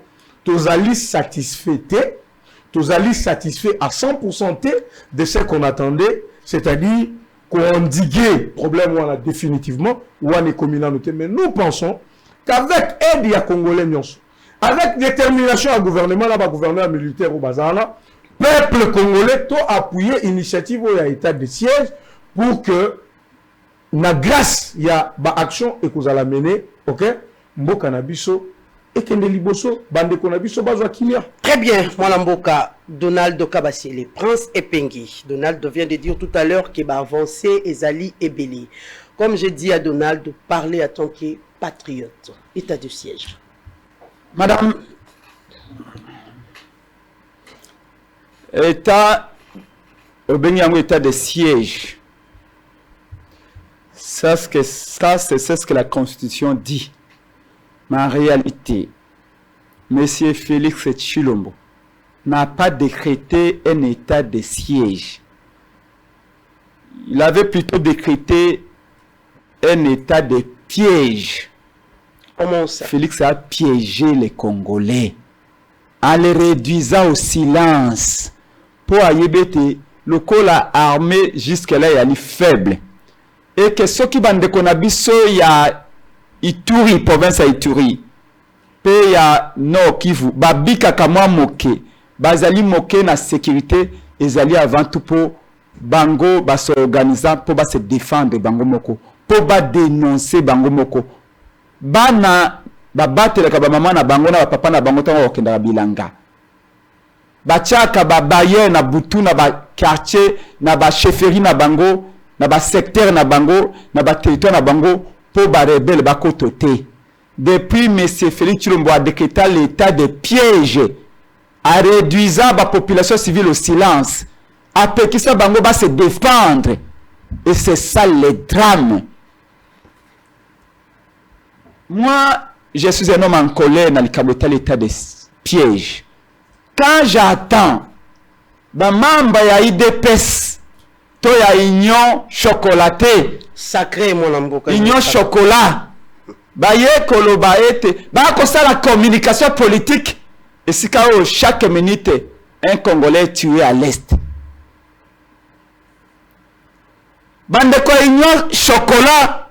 Tozali satisfait à 100% de ce qu'on attendait, c'est-à-dire qu'on endiguait le problème où on a définitivement, où on est communauté. Mais nous pensons qu'avec aide, il y a Congolais nyonso. Avec détermination à gouvernement, là, gouverneur militaire au Bazana, peuple congolais a appuyé l'initiative où il y a état de siège pour que, grâce, il y a une action et que vous allez mener, ok, Mboka Nabiso, et que liboso bande qu'on a vu sur base kimia. Très bien, Mwalamboka, Donald Kabasiele, Prince Epengi. Donald vient de dire tout à l'heure qu'il va avancer Ezali et Béli. Comme j'ai dit à Donald, de parler à tant que patriote. État de siège. Madame, état de siège. C'est ce que la Constitution dit. Mais en réalité, M. Félix Tshilombo n'a pas décrété un état de siège. Il avait plutôt décrété un état de piège. Comment ça? Félix a piégé les Congolais en les réduisant au silence. Pour ayébété, le col a armé jusque-là, il est faible. Et que ceux qui bandent konabiso ya Ituri, province à Ituri, pe ya Nord Kivu, babika kamwa moke, bazali moke na sécurité, ezali avant tout pour bango ba s'organiser pour ba se défendre bango moko, pour ba dénoncer bango moko. Bana ba batela ka ba mama na bango na ba papa na bango tango okenda bilanga. Ba chaka ba baye na butu na ba quartier na ba chefferie na bango na ba secteur na bango na ba territoire na bango pour ba rebelle ba kototé. Depuis M. Félix Tshilombo a décrété l'état de piège en réduisant la population civile au silence, après que ça bango va se défendre. Et c'est ça le drame. Moi, je suis un homme en colère dans l'état de piège. Quand j'attends, ma membre ya IDPS, to ya union chocolaté, sacré mon amboka. Union chocolat. Baye koloba ete, ba ko ça la communication politique. Et si chaque minute un Congolais est tué à l'est. Bande ko union chocolat.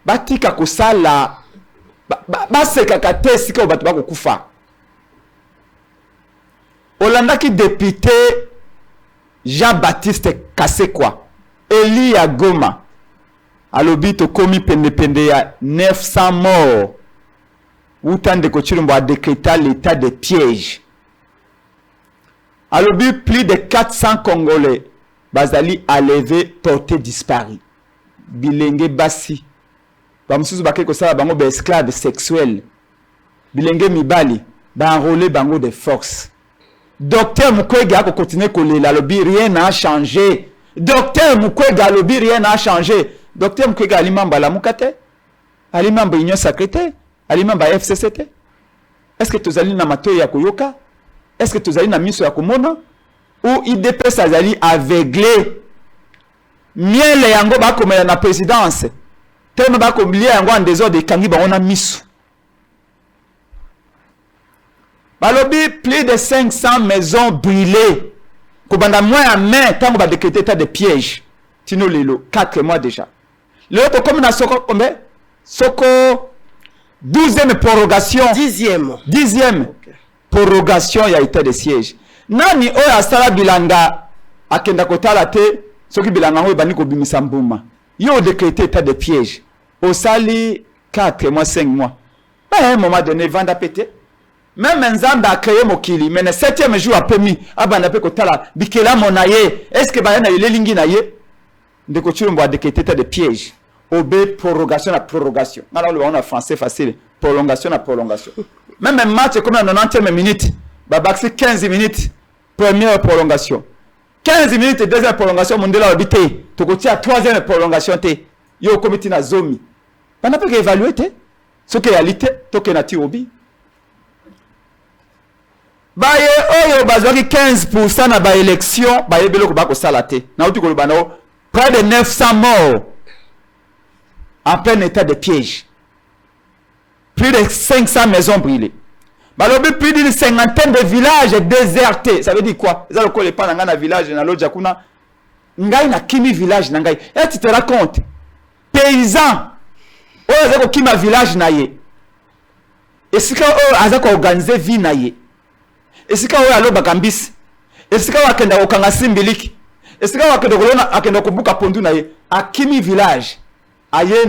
Batika ko sala ba se kakate si ko batu ba ko kufa. Olanda ki député Jean-Baptiste Kasekwa, Eli ya Goma, alobi to komi pende ya 900 morts. Outande ko Tshilombo a décrété l'état de piège. Alobi plus de 400 Congolais bazali enlevés, portés disparus. Bilenge basi. Ba mususu bakeko sala bango ba esclaves sexuels. Bilenge mibali ba enrôler bango de force. Docteur Mukwege a continué kolela lobi rien n'a changé. Docteur Mukwege lobi rien n'a changé. Docteur Mukwege alimamba la mukate. Alimamba union sacrée. Alimamba FCCT. Est-ce que tozali na matoyi ya koyoka? Est-ce que tozali na miso ya komona? Ou IDPS azali aveuglé? Miele yango ba komela na présidence. Tellement ba komlia yango en désordre kangi ba ona miso. Balobi plus de 500 maisons brûlées. Kobanda moins à main tant ba décréter état de piège. Tino lelo 4 mois déjà. Le autre comme na soko combien? Soko 12e prorogation. 10e. Okay. Prorogation ya état de siège. Nani oya sala bilanga akenda kotala te soki bilanga ngo bani ko bimisa mbuma. Yo décréter état de piège. Au sali 4 mois 5 mois. À un moment donné vanda pété. Même Nzamba a créé Mokili, mais le 7e jour après mi, abanda pe kotala bikela monaye. Est-ce que bayana ile lingi naye? Ndeko Tshilombo a décrété état de piège. Obé prorogation à prorogation. Alors on a français facile, prolongation à prolongation. Même un match comme en 90e minute, babaxi 15 minutes première prolongation. 15 minutes deuxième prolongation mondela habité. Tokoti à troisième prolongation té. Yo comité na zomi. Bana pe évaluer té. Ce que réalité toke na ti obi. Baye oyo bazwaki 15% na ba élection, baye beloko bako salate. Na uti ko bana près de 900 morts. En plein état de piège. Plus de 500 maisons brûlées. Balobi plus d'une cinquantaine de villages désertés. Ça veut dire quoi? Ça veut dire que les na village na l'autre jakuna. Ngai na kimi village na ngai. Et tu te racontes. Paysans. Oyo zako kima village na ye. Esika oyo azako organiser vie na ye. Esika oyo alo bakambisi. Esika wakenda okanga simbiliki. Esika wakenda kolona akenda kubuka pondu na ye. Akimi village. Aye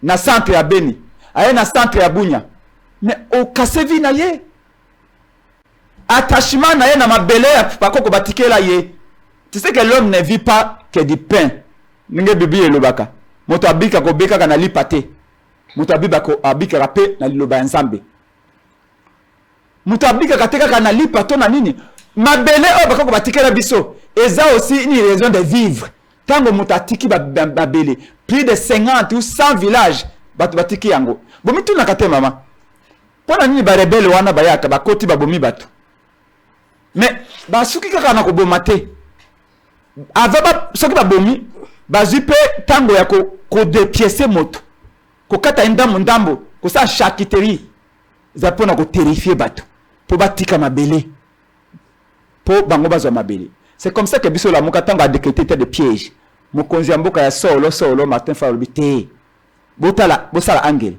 na centre ya Beni aye na centre ya Bunya mais au kasevi na ye attachement na ye na mabele ya bakoko batikela ye. Tu sais que l'homme ne vit pas que du pain. Ninge bibi elobaka moto abika ko beka kana lipate moto abika ko abika rape na liloba nzambe moto abika kateka kana lipato na nini mabele o bakoko batikela biso eza aussi une raison de vivre. Tango moto atiki babele plus de 50 ou 100 villages batu batiki yango bomi tuna kate mama pona nini ba rebelle wana bayaka bakoti babomi batu mais basuki kaka na ko bomate ava soki babomi bazipe tango ya ko depiese moto ko kata ndambo ko sa charcuterie za pona ko terrifier bato po batika mabele po bango bazwa mabele. C'est comme ça que biso la moka tango a décrété de piège mokonzi mboka ya solo Martin Fayulu bité botala bosala angel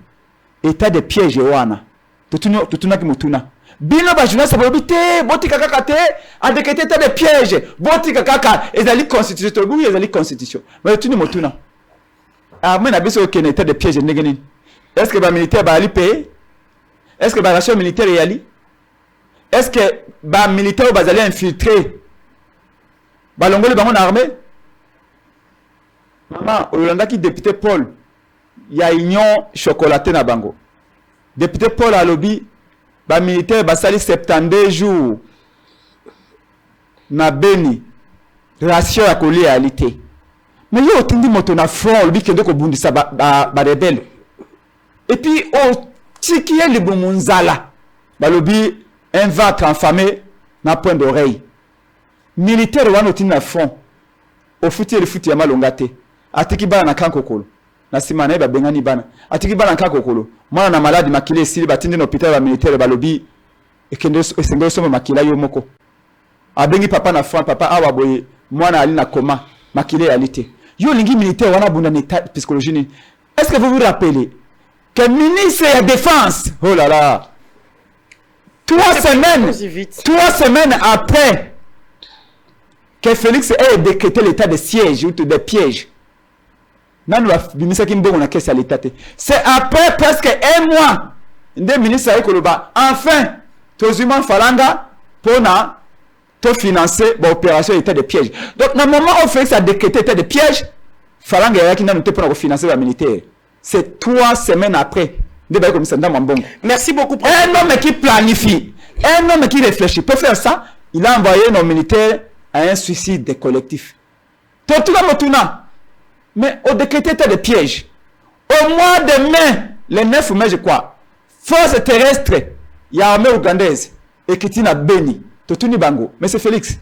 état de piège wana tutuna ki mutuna bino ba journaliste bobité botika kaka te a décrété de piège botika kaka ezali constitution bu ezali constitution mais tuni mutuna mena biso ke état de piège ndengeni. Est-ce que ba militaire ba ali payer? Est-ce que ba ration militaire yali? Est-ce que ba militaire bazali infiltrer balongoli bango na armée? Maman Olanda ki député Paul ya union chocolaté na bango député Paul alobi ba militaire basali 72 jours na Beni ration ya koliaalité mais yo tindi moto na front olobi kende ko bundisa ba rebelle et puis o tikiye libumunzala balobi un ventre enfamé na point d'oreille militaire wana tindi na front o futi ya malongate atiki bana na kankokolo na simana ba bengani bana atiki bana kankokolo mwana na maladi makile sili batindi na hôpital ba militaire balobi ekende esengelo somo makila yo moko abengi papa na front papa awa boye mwana ali na koma makile alite yo lingi militaire wana bunda na état psychologie ni. Est-ce que vous vous rappelez que ministre de la défense oh là là 3 semaines après que Félix ait décrété l'état de siège ou de piège c'est après presque 1 mois le ministre a Koloba enfin Tozuman Falanga pour financer l'opération d'état de piège. Donc dans le moment où Félix a décrété l'état de piège, Falanga a pour financer la militaire. C'est 3 semaines après. Merci beaucoup. Un homme qui planifie, un homme qui réfléchit. Pour faire ça, il a envoyé nos militaires à un suicide collectif. Mais au décrété de piège, au mois de mai, le 9 mai, je crois, force terrestre, il y a armée ougandaise, et qui a Beni, Totuni Bango, mais c'est Félix.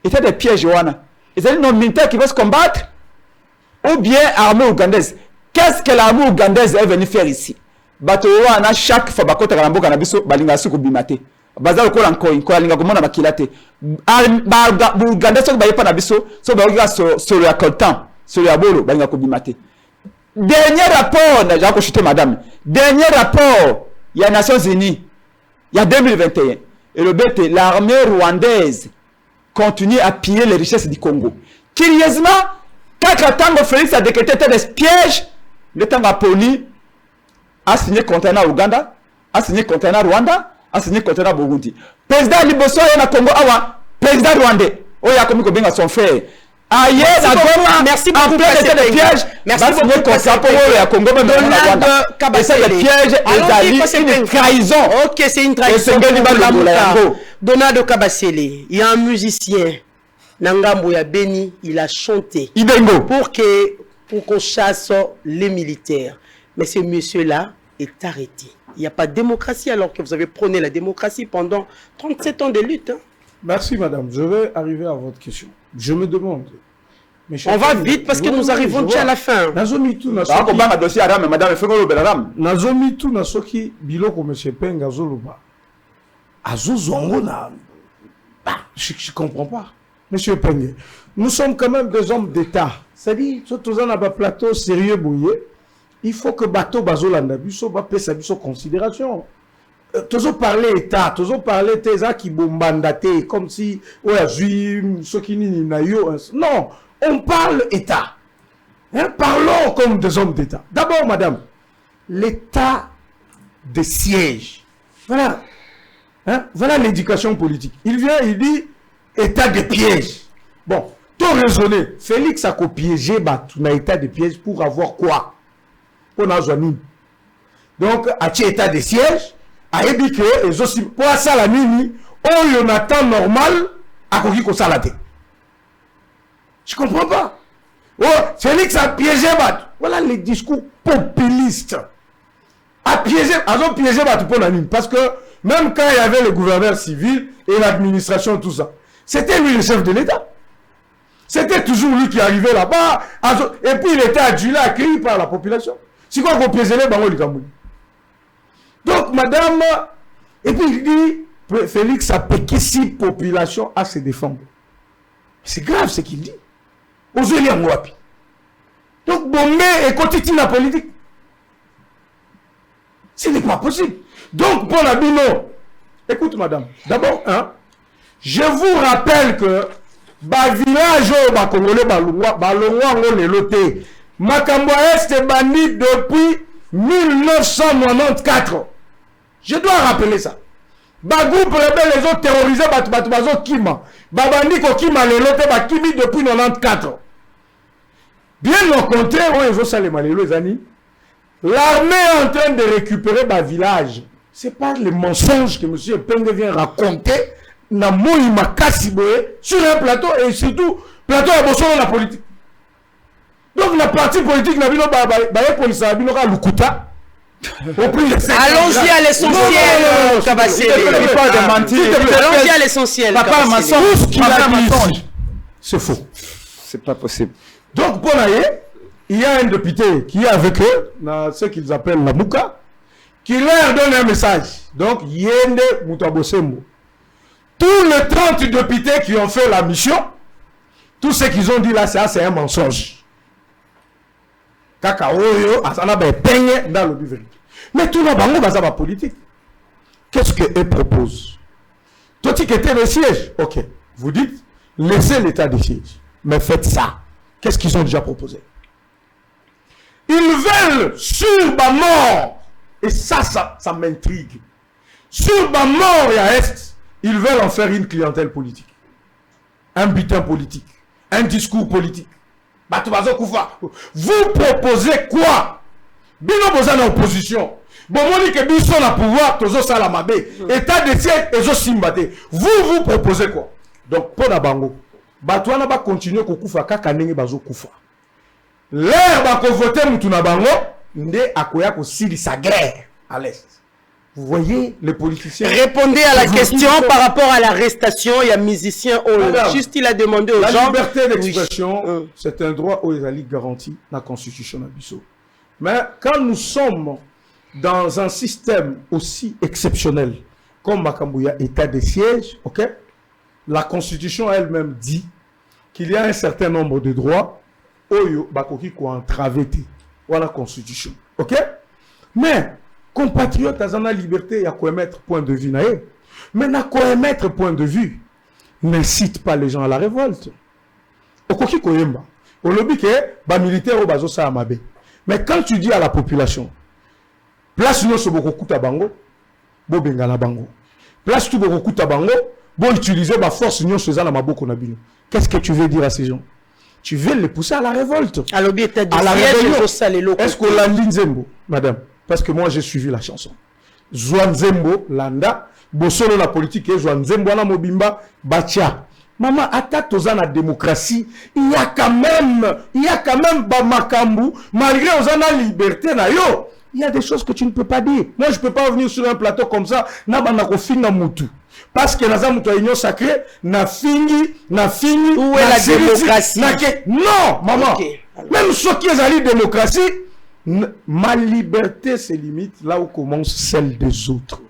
Il y a des pièges, Johanna. Ils ont nos militaires qui vont se combattre, ou bien armée ougandaise. Qu'est-ce que l'armée ougandaise est venue faire ici? Bato Johanna, chaque fois, Bakota Karambo Kanabiso, Balinga Sukubimate. Bazar ko lanko ko alinga komona makilate. Ouganda so baye pa na biso, so ba okiga so ya coltan. Sur la bolo, dernier rapport, j'ai chuté madame. Dernier rapport, il y a les Nations Unies, il y a 2021. Et le but, l'armée rwandaise continue à piller les richesses du Congo. Curieusement, quand Tango Félix a décrété des pièges, le Tango Poli a signé contre un Ouganda, a signé contre un Rwanda, a signé contre un Burundi. Président Liboso et Congo, président rwandais, oh ya comme bien son frère. Merci beaucoup. Merci beaucoup. Une trahison. Ok, c'est une trahison. Donado Kabasele, il y a un musicien, Nangambo ya Beni, il a chanté pour qu'on chasse les militaires. Mais ce monsieur-là est arrêté. Il n'y a pas de démocratie alors que vous avez prôné la démocratie pendant 37 ans de lutte. Merci madame, je vais arriver à votre question. Je me demande. On va vite parce que nous arrivons déjà à la fin. Nazomitu na soki biloko monsieur Penga Zoluba. Azozongo na. Je comprends pas. Monsieur Penga, nous sommes quand même des hommes d'État. C'est-à-dire, surtout dans un plateau sérieux bouillé, il faut que bateau bazolanda biso ba pesa biso considération. Toujours parler État, toujours parler Teza qui bombandate comme si ouais juif ce qui ni nayo. Non, on parle État. Hein, parlons comme des hommes d'État. D'abord, madame, l'État de siège. Voilà. Hein? Voilà l'éducation politique. Il vient, il dit état de piège. Bon, tout raisonné. Félix a piégé un état de piège pour avoir quoi? Pour avoir donc, à état de siège, a dit que pour ça la mini, on a temps normal à quoi ça la tête. Je comprends pas. Oh, Félix a piégé bat. Voilà les discours populistes. A piégé, a piégé bat pour la mine. Parce que même quand il y avait le gouverneur civil et l'administration, tout ça, c'était lui le chef de l'État. C'était toujours lui qui arrivait là-bas. Et puis il était adulé, accueilli par la population. C'est quoi qu'on piégé les banques du Cameroun? Donc, madame, et puis il dit, Félix a péqué si population à se défendre. C'est grave ce qu'il dit. Aujourd'hui, en Wapi. Donc, Bombé est côté la politique. Ce n'est pas possible. Donc, pour la bino, écoute, madame, d'abord, hein, je vous rappelle que, village au Congolais, Balongwa, on est loté. Makambo est banni depuis 1994. Je dois rappeler ça. Bagou rebelle les autres terrorisés, Bazo Kima. Babandi ko Kima les loté, Kimi depuis 94. Bien au contraire, on les amis. L'armée est en train de récupérer ma village. C'est pas les mensonges que M. Penge vient raconter na Moïma Kassiboé sur un plateau et surtout plateau à Bosso dans la politique. Donc la partie politique n'a pas police à Binoka Lukuta. Allons-y à l'essentiel, Kabassé. Allons-y à l'essentiel. Papa mensonge. C'est faux. C'est pas possible. Donc pour il y a un député qui est avec eux, dans ce qu'ils appellent la Mouka, qui leur donne un message. Donc Yende Moutabosembo. Tous les 30 députés qui ont fait la mission, tout ce qu'ils ont dit là, c'est un mensonge. Kakaoyo, asana be peigne dans le vérité. Mais tout le monde va la politique. Qu'est-ce qu'eux proposent? Toi qui était le siège, ok. Vous dites, laissez l'état de siège. Mais faites ça. Qu'est-ce qu'ils ont déjà proposé? Ils veulent, sur ma mort, et ça m'intrigue. Sur ma mort et à Est, ils veulent en faire une clientèle politique. Un butin politique. Un discours politique. Vous proposez quoi? Bino Bozana opposition. Bon, on dit que Bino a pouvoir, Tozo Salamabe. État de siège, Ezo Simbate. Vous proposez quoi? Donc, pour la bango, Batouana va continuer à koufa kakanenge bazo koufa. L'air va voter Mutuna bango, nde akoya ko sili sa guerre à l'Est. Vous voyez les politiciens. Répondez à la question par rapport à l'arrestation. Il y a musicien. Juste il a demandé aux gens. La liberté d'expression, c'est un droit aux alliés garanti dans la Constitution d'Abisso. Mais quand nous sommes dans un système aussi exceptionnel comme Makambouya, état de siège, ok, la Constitution elle-même dit qu'il y a un certain nombre de droits oyo bakoki ko entraver la Constitution, ok. Mais compatriotes ont la liberté à émettre point de vue. Mais na émettre point de vue n'incite pas les gens à la révolte. Okoki koyemba. On lobby que ba militaire au bazo sa amabe. Mais quand tu dis à la population, place nous sur beaucoup kuta bango, bo bengala bango. Place tout beaucoup kuta bango, bo utiliser ba force nous sur la maboko na bino. Qu'est-ce que tu veux dire à ces gens? Tu veux les pousser à la révolte. À la rébellion. Est-ce que Landine Zembo, madame? Parce que moi j'ai suivi la chanson. Zwanzembo, Landa, Bosolo la politique, Zwanzembo na Mobimba, Bacha. Maman, attaque aux la démocratie. Il y a quand même Bamakambu, malgré aux liberté na yo. Il y a des choses que tu ne peux pas dire. Moi je ne peux pas venir sur un plateau comme ça, na banako finga mutu. Parce que naza mutu union sacrée, na fingi. Où est la démocratie? Non, maman. Okay. Même ceux qui ont la démocratie, ma liberté se limite là où commence celle des autres.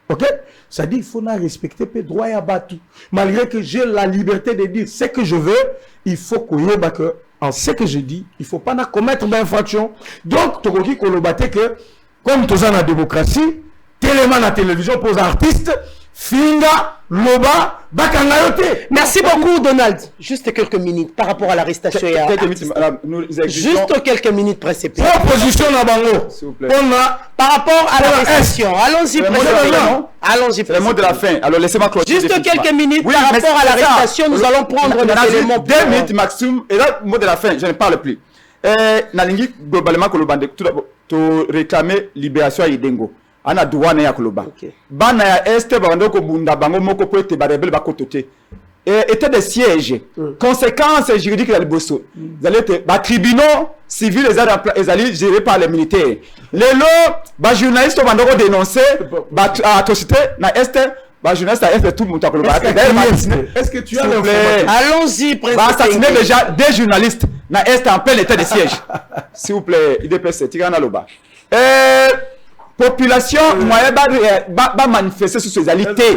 Ok? Ça dit, il faut respecter les droits et abattus. Malgré que j'ai la liberté de dire ce que je veux, il faut que en ce que je dis, il ne faut pas commettre d'infraction. Donc, tu que comme tu as la démocratie, tellement la télévision pose artiste, Finga, Loba, Bakangayote. Merci beaucoup, Donald. Juste quelques minutes par rapport à l'arrestation. Juste quelques minutes, précédemment. Proposition à Bango. S'il vous plaît. Par rapport à l'arrestation. Allons-y, président. Allons-y, c'est le mot de la fin. Alors laissez-moi clôturer. Juste quelques minutes par rapport à l'arrestation. Nous allons prendre les éléments. 2 minutes maximum. Et là, mot de la fin, je ne parle plus. Nalingi, globalement, tout réclamer libération à Idengo. Ana douane ya koloba bana ya este bando ko bunda bango moko po ete barebel bakotote état de siège conséquences juridiques ya liboso zalete ba tribunaux civils les alliés gérés par les militaires lelo ba journalistes bando ko dénoncer ba atrocité na este ba journaliste à este tout le monde à koloba est-ce que tu as l'information? Allons-y, président. Ba assassiner déjà des journalistes na este en plein état de siège s'il vous plaît IDPS tigana loba population moyen va manifester sur ces réalités.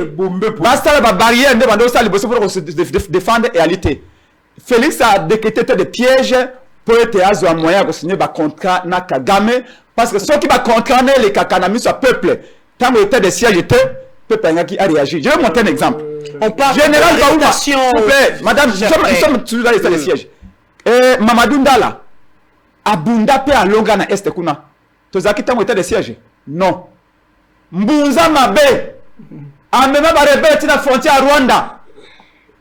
Basta la barrière de bando ça pour se défendre réalité. Félix a décrété des pièges pour être à moyen de signer un contrat na Kagame parce que ceux qui va contraindre les Kakanami soit peuple. Tant que l'état de siège était peuple qui a réagi. Je vais montrer un exemple. On parle général Baouma, s'il vous plaît, madame, nous sommes toujours dans l'état de siège. Mamadou Ndala abunda pe à longa na est kuna. Tozaki tant état de siège. Non. Mbunza Mabe amema ba rebelle na frontière à Rwanda.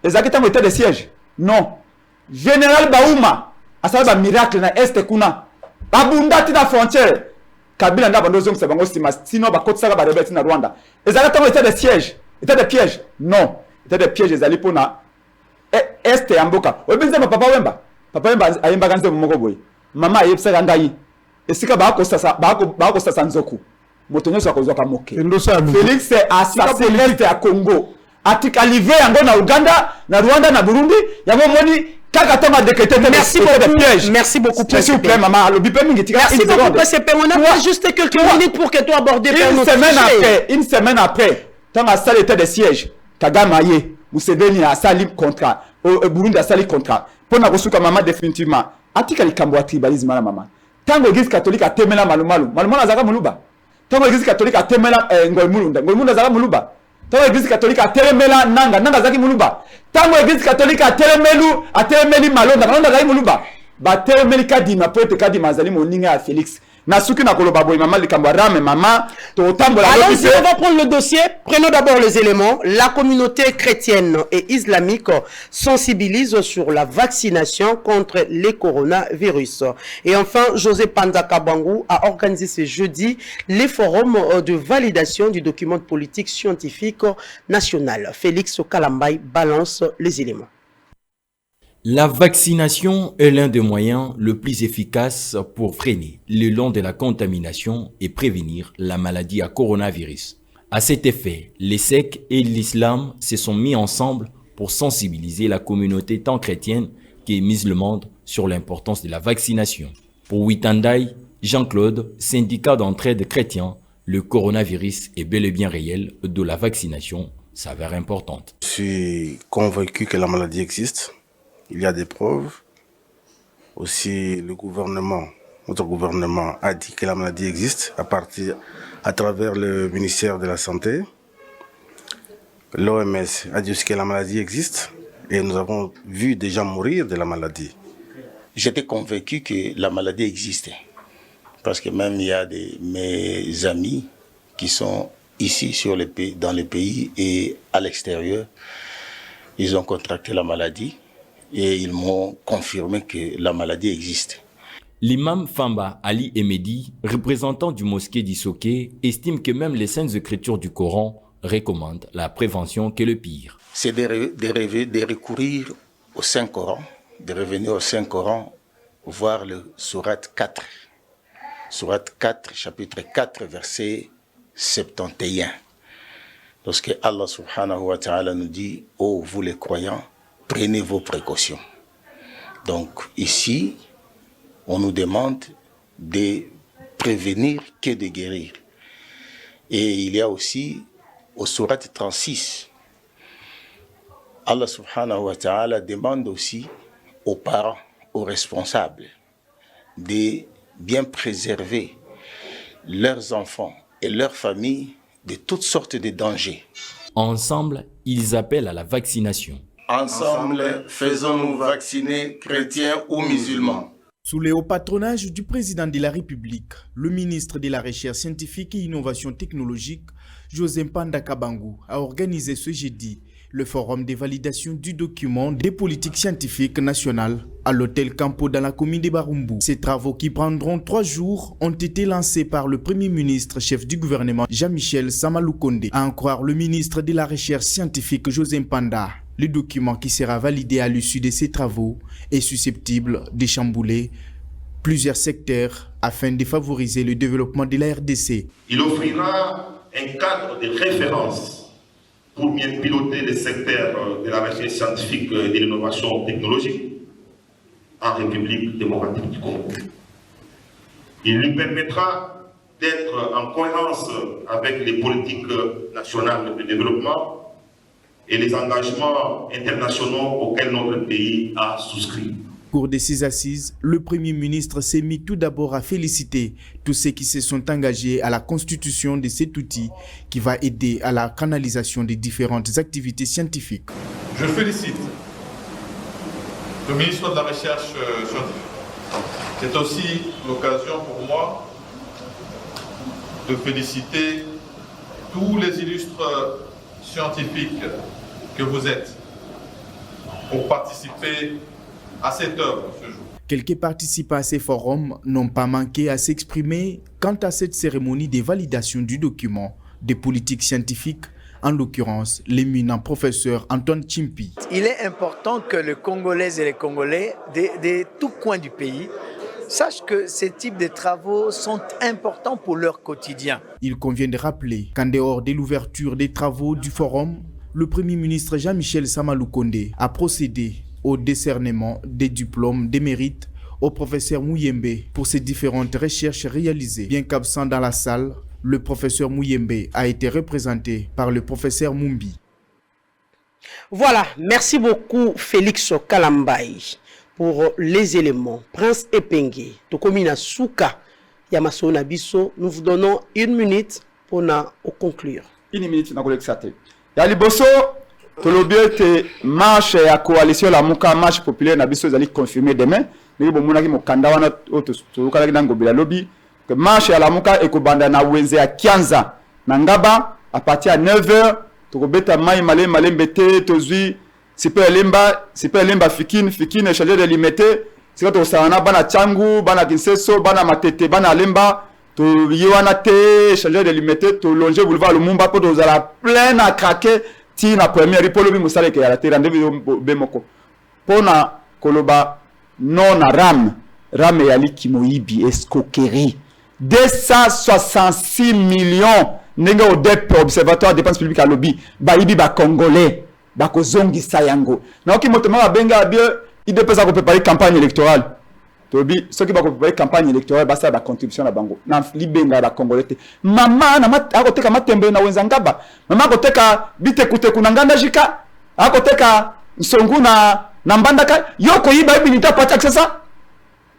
Les akita mo état de siège. Non. Général Baouma asala ba miracle na est kuna. Abunda tina frontière. Kabila nda bando zongo sabango sinon ba kotisa ba rebelle na Rwanda. Les akita mo état de siège. État de piège. Non. État de piège ezali pona est ya mboka. Obenza papa Wemba. Papa Wemba ayemba kanze moko boy. Mama ayebisa ngai. Esika ba ko sasa nzoku. Félix est assassiné à Congo. Atikalivé yango na Uganda, na Rwanda, na Burundi, yango moni kaka a décrété. Merci beaucoup. Merci beaucoup. S'il vous plaît, maman. Merci beaucoup. On a juste quelques minutes pour que tu abordes une semaine après, tant à salle était de siège, Kagame aye, Museveni a sali contrat, Burundi a sali contrat. Pour na kosuka maman définitivement. Atikali kambo tribalisme na maman. Tant l'église catholique a temela malumalu, malumalu azaka muluba. Tant l'église catholique a temela ngolmulunda zaka muluba. Tant l'église catholique a temela nanga zaki muluba. Tant l'église catholique a temeli malonda zaki muluba. Ba temeli kadima pote kadima zali moninga à Félix. Nasuki na koloba boy maman likambo rame maman to tambola. Allons-y, on va prendre le dossier. Prenons d'abord les éléments. La communauté chrétienne et islamique sensibilise sur la vaccination contre les coronavirus. Et enfin, José Pandaka Bangou a organisé ce jeudi les forums de validation du document de politique scientifique national. Félix Kalambay balance les éléments. La vaccination est l'un des moyens le plus efficaces pour freiner le long de la contamination et prévenir la maladie à coronavirus. À cet effet, les sectes et l'islam se sont mis ensemble pour sensibiliser la communauté tant chrétienne que musulmane sur l'importance de la vaccination. Pour Witandai, Jean-Claude, syndicat d'entraide chrétien, le coronavirus est bel et bien réel, d'où la vaccination s'avère importante. Je suis convaincu que la maladie existe. Il y a des preuves. Aussi, notre gouvernement a dit que la maladie existe à travers le ministère de la Santé. L'OMS a dit aussi que la maladie existe et nous avons vu des gens mourir de la maladie. J'étais convaincu que la maladie existait. Parce que même il y a mes amis qui sont ici dans le pays et à l'extérieur, ils ont contracté la maladie. Et ils m'ont confirmé que la maladie existe. L'imam Famba Ali Emedi, représentant du mosquée d'Issoké, estime que même les saintes écritures du Coran recommandent la prévention que le pire. C'est de recourir au Saint-Coran, de revenir au Saint-Coran, voir le Sourate 4. Sourate 4, chapitre 4, verset 71. Lorsque Allah subhanahu wa ta'ala nous dit « Oh, vous les croyants, prenez vos précautions. » Donc ici, on nous demande de prévenir que de guérir. Et il y a aussi au sourate 36, Allah subhanahu wa ta'ala demande aussi aux parents, aux responsables, de bien préserver leurs enfants et leurs familles de toutes sortes de dangers. Ensemble, ils appellent à la vaccination. Ensemble, faisons-nous vacciner, chrétiens ou musulmans. Sous le haut patronage du président de la République, le ministre de la Recherche scientifique et innovation technologique, José Mpanda Kabangu, a organisé ce jeudi le forum de validation du document des politiques scientifiques nationales à l'hôtel Campo dans la commune de Barumbu. Ces travaux qui prendront 3 jours ont été lancés par le premier ministre chef du gouvernement Jean-Michel Sama Lukonde. À en croire le ministre de la Recherche scientifique José Mpanda, le document qui sera validé à l'issue de ces travaux est susceptible de chambouler plusieurs secteurs afin de favoriser le développement de la RDC. Il offrira un cadre de référence pour bien piloter les secteurs de la recherche scientifique et de l'innovation technologique en République démocratique du Congo. Il lui permettra d'être en cohérence avec les politiques nationales de développement et les engagements internationaux auxquels notre pays a souscrit. Au cours de ces assises, le Premier ministre s'est mis tout d'abord à féliciter tous ceux qui se sont engagés à la constitution de cet outil qui va aider à la canalisation des différentes activités scientifiques. Je félicite le ministre de la Recherche scientifique. C'est aussi l'occasion pour moi de féliciter tous les illustres scientifiques que vous êtes pour participer à cette œuvre ce jour. Quelques participants à ces forums n'ont pas manqué à s'exprimer quant à cette cérémonie de validation du document des politiques scientifiques, en l'occurrence l'éminent professeur Antoine Chimpi. Il est important que les Congolaises et les Congolais de tout coin du pays sachent que ces types de travaux sont importants pour leur quotidien. Il convient de rappeler qu'en dehors de l'ouverture des travaux du forum, le Premier ministre Jean-Michel Sama Lukonde a procédé au décernement des diplômes de mérite au professeur Mouyembe pour ses différentes recherches réalisées. Bien qu'absent dans la salle, le professeur Mouyembe a été représenté par le professeur Mumbi. Voilà, merci beaucoup Félix Kalambay pour les éléments. Prince Epengue, Tokomina Souka, Yamasona Bisso, nous vous donnons 1 minute pour conclure. 1 minute, na kolexate. Yaliboso, tolobiete marche ya coalition la muka marche populaire na biso ezali confirmer demain. Ngi bomunaki mokanda wana toluka na ngobela lobby que marche ya la muka ekobanda na wenze ya Kianza na Ngaba à partir de 9h tokobeta mai malembe te tozui super lemba fikine échanger de limité c'est que ça na bana changu bana kinseso bana matete bana lemba to yiwana te échanger de limité to longer boulevard Lumumba pour tozala plein à craquer ti na première polo bi musale ke ya la terre ndebe bemoko pona koloba non na ram yali kimoyibi escroquerie 266 millions ndenge au DEP observatoire dépenses publiques à lobby bayibi ba congolais ba kozongisa yango na okimoto ma benga bien IDP ça ko préparer campagne électorale tobi ceux qui ba ko préparer campagne électorale ba ça ba contribution na bango na libenga ba congolais te mama na akoteka matembe na wenzangaba mama akoteka bitekute kuna nganda jika akoteka nsongu na mbandaka yoko yiba ibi nita pata sasa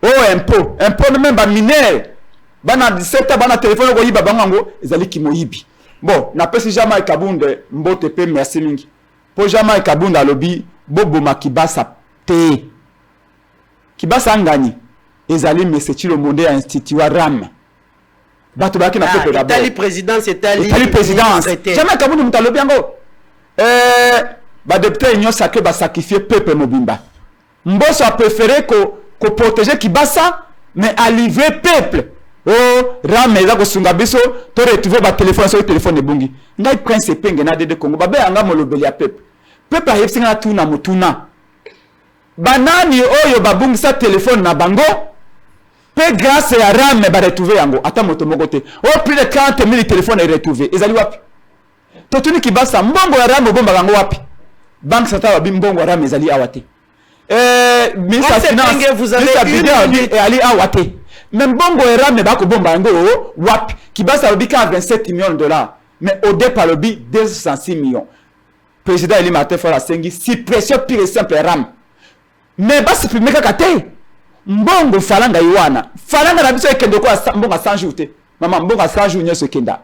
oh impôt même ba mineur bana 17 bana téléphone ko yiba bango ezali kimoyibi bon na pesi jama ekabunde mbote pe merci mingi po jama ekabunda lobby bobo makibasa te kibasa ngani ezali mesechilo monde ya institut wa ram bato baki na peuple d'abord Italie présidence Italie présidence jama ekabunde mutalobi yango ba député union sacré ba sacrifier peuple mobimba mboso a préféré ko protéger kibasa mais à livrer peuple oh ram eza ko sunga biso to retrouver ba téléphone sur téléphone ebungi ngai prince Epenge na dede Congo babe anga molobeli ya peuple a yepsinga na tuna mutuna banani oyo babungisa téléphone na bango pe grâce ya ram ba retrouver yango ata moto moko te oh plus de 40 000 téléphones est retrouvé ezali wapi to tuni kibasa mbongo ya ram bomba bango wapi banque centrale ba mbongo ya ram ezali awate ministre finance vous avez ali awate même bongo ya ram ba ko bomba yango wapi kibasa lobika 27 millions de dollars mais au départ lobi 266 millions président Eli Martin Fayulu asengi suppression pure et simple ram mais ba supprimer kaka te mbongo falanga iwana falanga na biso ekende ko mbongo 100 jours te mama mbongo 100 jours nyeso kenda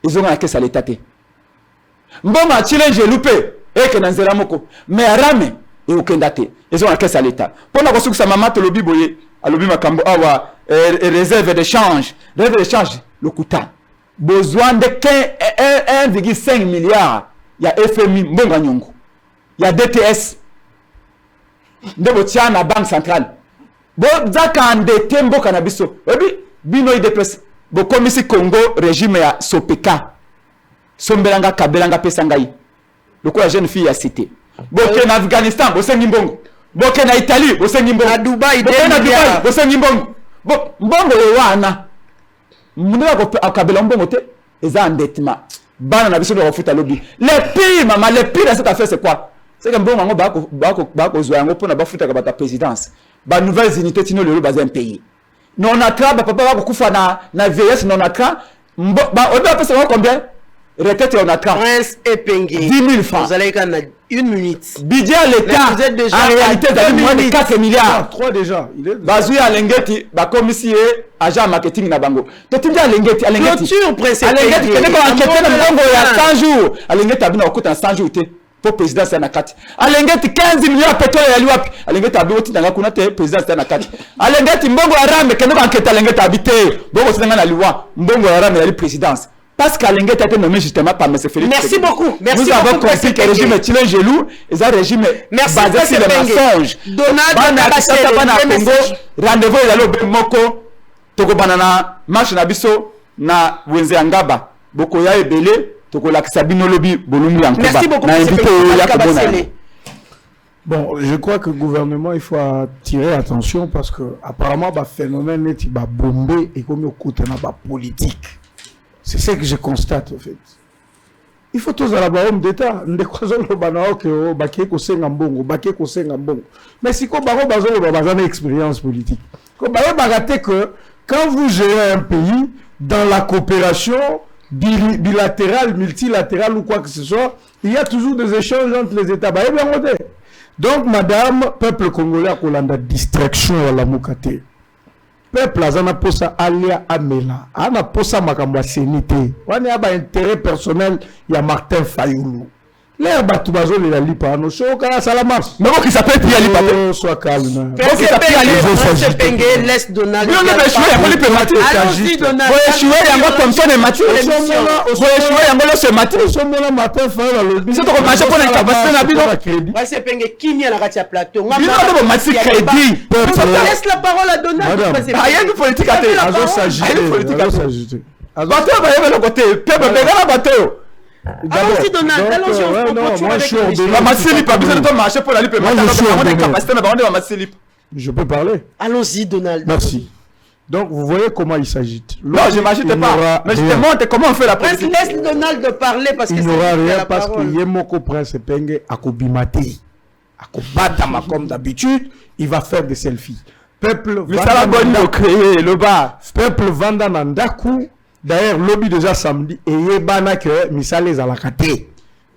ezonga na kesa l'état te mbongo challenge loupé et que nanzela moko mais rame et okenda te ils ont la caisse à l'état pona ko sukisa mama to lobi boye alobi makambo awa réserve d'échange le kuta besoin de 1,5 milliard ya FMI mbonga nyongo ya DTS ndebo tia na banque centrale bo zaka ndete mboka na biso obi bino IDPS bo komisi Congo régime ya Sopeka sombelanga kabelanga pesa ngai lokola jeune fille ya cité boke na Afghanistan bo sengi mbongo boke na Italie bo sengi mbongo na Dubai bo sengi mbongo mbongo wana munela ko akabela mbongo te eza endettement bana na biso do refuta lobby les pires maman les pires dans cette affaire c'est quoi c'est que mbongo bako zwa yango pona bafuta ka bata présidence ba nouvelles unités tino le bas un pays non atra papa bako kufa na vieillesse non atra ba oba pesa combien retraite on atra Prince Epenge 10 000 francs vous allez quand une minute budget l'état en réalité dans moins de 4 milliards 3 déjà il est bazui alengeti ba commissaire agent marketing na bango to tinja alengeti clôture Prince Epenge alengeti kene ko enquêter na bango ya 100 jours alengeti abina okuta 100 jours te pour président sana kati alengeti 15 millions pétrole ya liwapi alengeti aboti nanga kuna te président sana kati alengeti mbongo arame kene ko enquêter alengeti habité bongo sinanga na liwa mbongo arame ya présidence parce qu'Alengeti a été nommé justement par M. Félix. Merci beaucoup. Merci nous avons compris que le régime est un gelou, et un régime basé sur les mensonges. Donald Congo, rendez-vous est allé au Moko, Togo Banana, marche na biso, na Wenze Angaba, Boko ya ebele, Togo Laksabino Lobi, Bolumbi Ankoba. Merci beaucoup. Bon, je crois que le gouvernement, il faut attirer attention parce que apparemment, le phénomène est bombé et comme il y a politique. C'est ce que je constate en fait. Il faut tous aller à l'homme d'État. Mais si vous avez une expérience politique, que quand vous gérez un pays dans la coopération bilatérale, multilatérale ou quoi que ce soit, il y a toujours des échanges entre les États. Donc, madame, peuple congolais a une distraction à la Moukate. Peuple azana posa alia amela ana posa makambo senité wani aba intérêt personnel ya Martin Fayulu l'air batu bazo le lipa no so kala salamas mais qui s'appelle Pierre Lipa soit calme qui s'appelle Penge laisse Donald non mais jouer yango lipa mati allons-y Donald jouer yango Thompson et Mathieu jouer yango le ce matin so mona Martin Fayulu c'est to marcher pour la capacité na bino c'est Penge qui a la katia plateau bino de mati crédit laisse la parole à Donald rien de politique à te azo s'agiter bateau ba yebe le côté peuple begala bateau allons-y Donald, allons-y on continue avec la Massili pas besoin de marcher pour la lipe je peux parler. Allons-y Donald. Merci. Donc vous voyez comment il s'agite. Non, je m'agite pas. Mais je te montre comment on fait la politique. Laisse Donald de parler parce que il n'aura rien parce que Yemoko Prince Penge akobimate. Akobata comme d'habitude, il va faire des selfies. Peuple Vanda Nandaku. D'ailleurs, lobby déjà samedi et yebana que misale zalakate.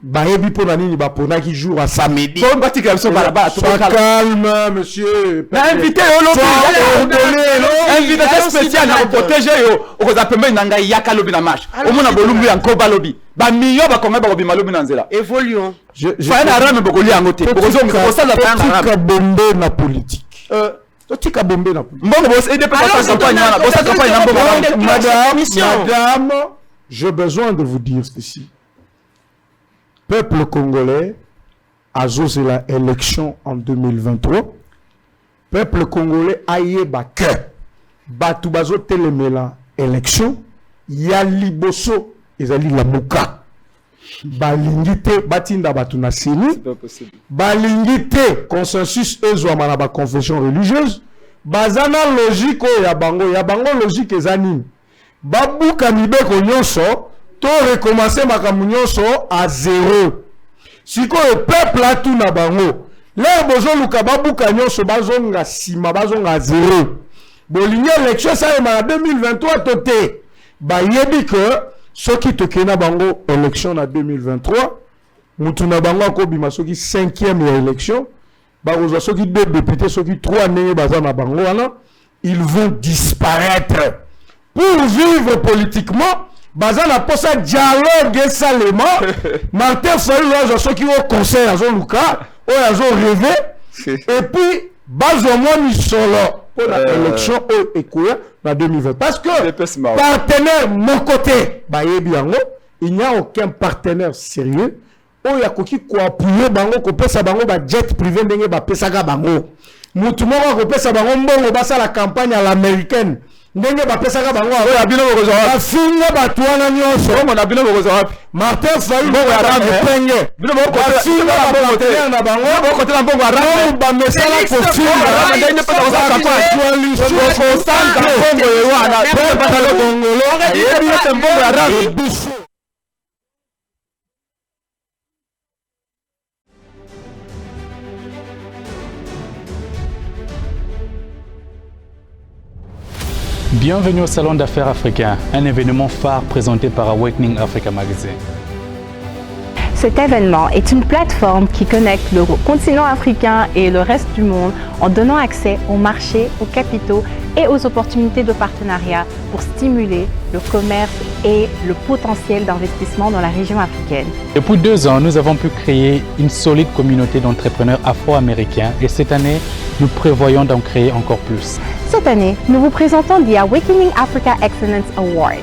Baebi pour nani ba pona qui joue à samedi. Bon bati comme ça baraba tout calme monsieur. Na invité au lobby. Invitation spéciale na protéger yo. O ko zapembe nanga yaka lobby na marche. O mona bolumbu ya nkoba lobby. Ba miyo ba konga ba ko bima lobby na nzela. Évoluons. Fa na rame bokoli yango te. Boko zonga ko sala ba na rame. Bombe na politique. Tika bombe na madame, j'ai besoin de vous dire ceci. Peuple congolais a osé la élection en 2023. Peuple congolais a yeba que batu bazo telemela élection ya liboso ezali la muka. Balingite batinda batu na sini balingite consensus ezwa na ba confession religieuse bazana logique ya bango logique ezani babuka mibeko nyonso to recommencer makambo nyonso à zéro siko le peuple a tout na bango là bozo luka babuka nyonso bazonga sima bazonga à zéro bolingi élection ça en 2023 toté bayebi que ce qui te kena bango élection en 2023 mutuna bango ko bima soki 5e ya élection barozo soki 2 députés soki 3 neye bazana bango wana ils vont disparaître pour vivre politiquement baza na posa dialogue esalema Martin Fayulu azo soki au conseil azo luka oyo azo rêvé et puis bazwa mwa misolo pour la élection ekoya na 2020 parce que partenaire mon côté bayebi yango il n'y a aucun partenaire sérieux oyo akoki koappuyer bango kopesa bango ba jet privé ndenge bapesaka bango mutu moko akopesa bango mbongo basala campagne à l'américaine ndenge bapesaka bango oyo abino bokozwa bafinga bato wana nyonso bongo na bino bokozwa wapi Martin Fayulu bongo ya rame penge bino bokofinga bapartenaire na bango bokotela mbongo ya rame bamesala kofinga ndenge pesa kozala campagne bokosanga mbongo yewana bongo batalo bongolo yebi ete mbongo ya rame. Bienvenue au Salon d'affaires africain, un événement phare présenté par Awakening Africa Magazine. Cet événement est une plateforme qui connecte le continent africain et le reste du monde en donnant accès aux marchés, aux capitaux et aux opportunités de partenariat pour stimuler le commerce et le potentiel d'investissement dans la région africaine. Depuis 2 ans, nous avons pu créer une solide communauté d'entrepreneurs afro-américains et cette année, nous prévoyons d'en créer encore plus. Cette année, nous vous présentons The Awakening Africa Excellence Awards,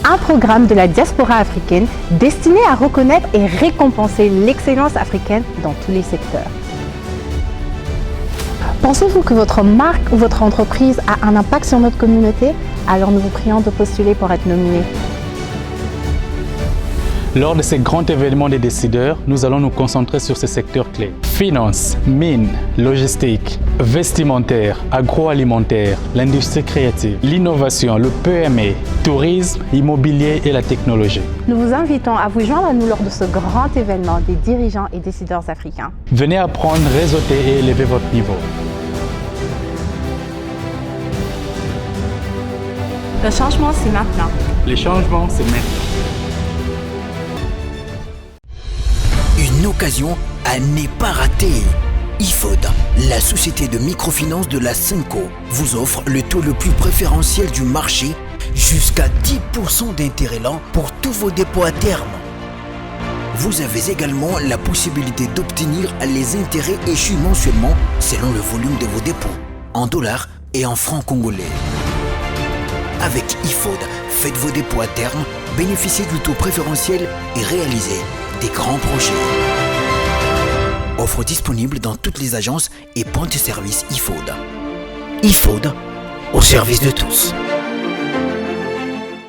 un programme de la diaspora africaine destiné à reconnaître et récompenser l'excellence africaine dans tous les secteurs. Pensez-vous que votre marque ou votre entreprise a un impact sur notre communauté? Alors nous vous prions de postuler pour être nominé. Lors de ces grands événements des décideurs, nous allons nous concentrer sur ces secteurs clés. Finance, mines, logistique, vestimentaire, agroalimentaire, l'industrie créative, l'innovation, le PME, tourisme, immobilier et la technologie. Nous vous invitons à vous joindre à nous lors de ce grand événement des dirigeants et décideurs africains. Venez apprendre, réseauter et élever votre niveau. Le changement, c'est maintenant. Les changements, c'est maintenant. Une occasion à ne pas rater. IFOD, la société de microfinance de la Cinco, vous offre le taux le plus préférentiel du marché, jusqu'à 10% d'intérêt lent pour tous vos dépôts à terme. Vous avez également la possibilité d'obtenir les intérêts échus mensuellement selon le volume de vos dépôts, en dollars et en francs congolais. Avec IFOD, faites vos dépôts à terme, bénéficiez du taux préférentiel et réalisez des grands projets. Offre disponible dans toutes les agences et points de service IFOD. IFOD, au service de tous.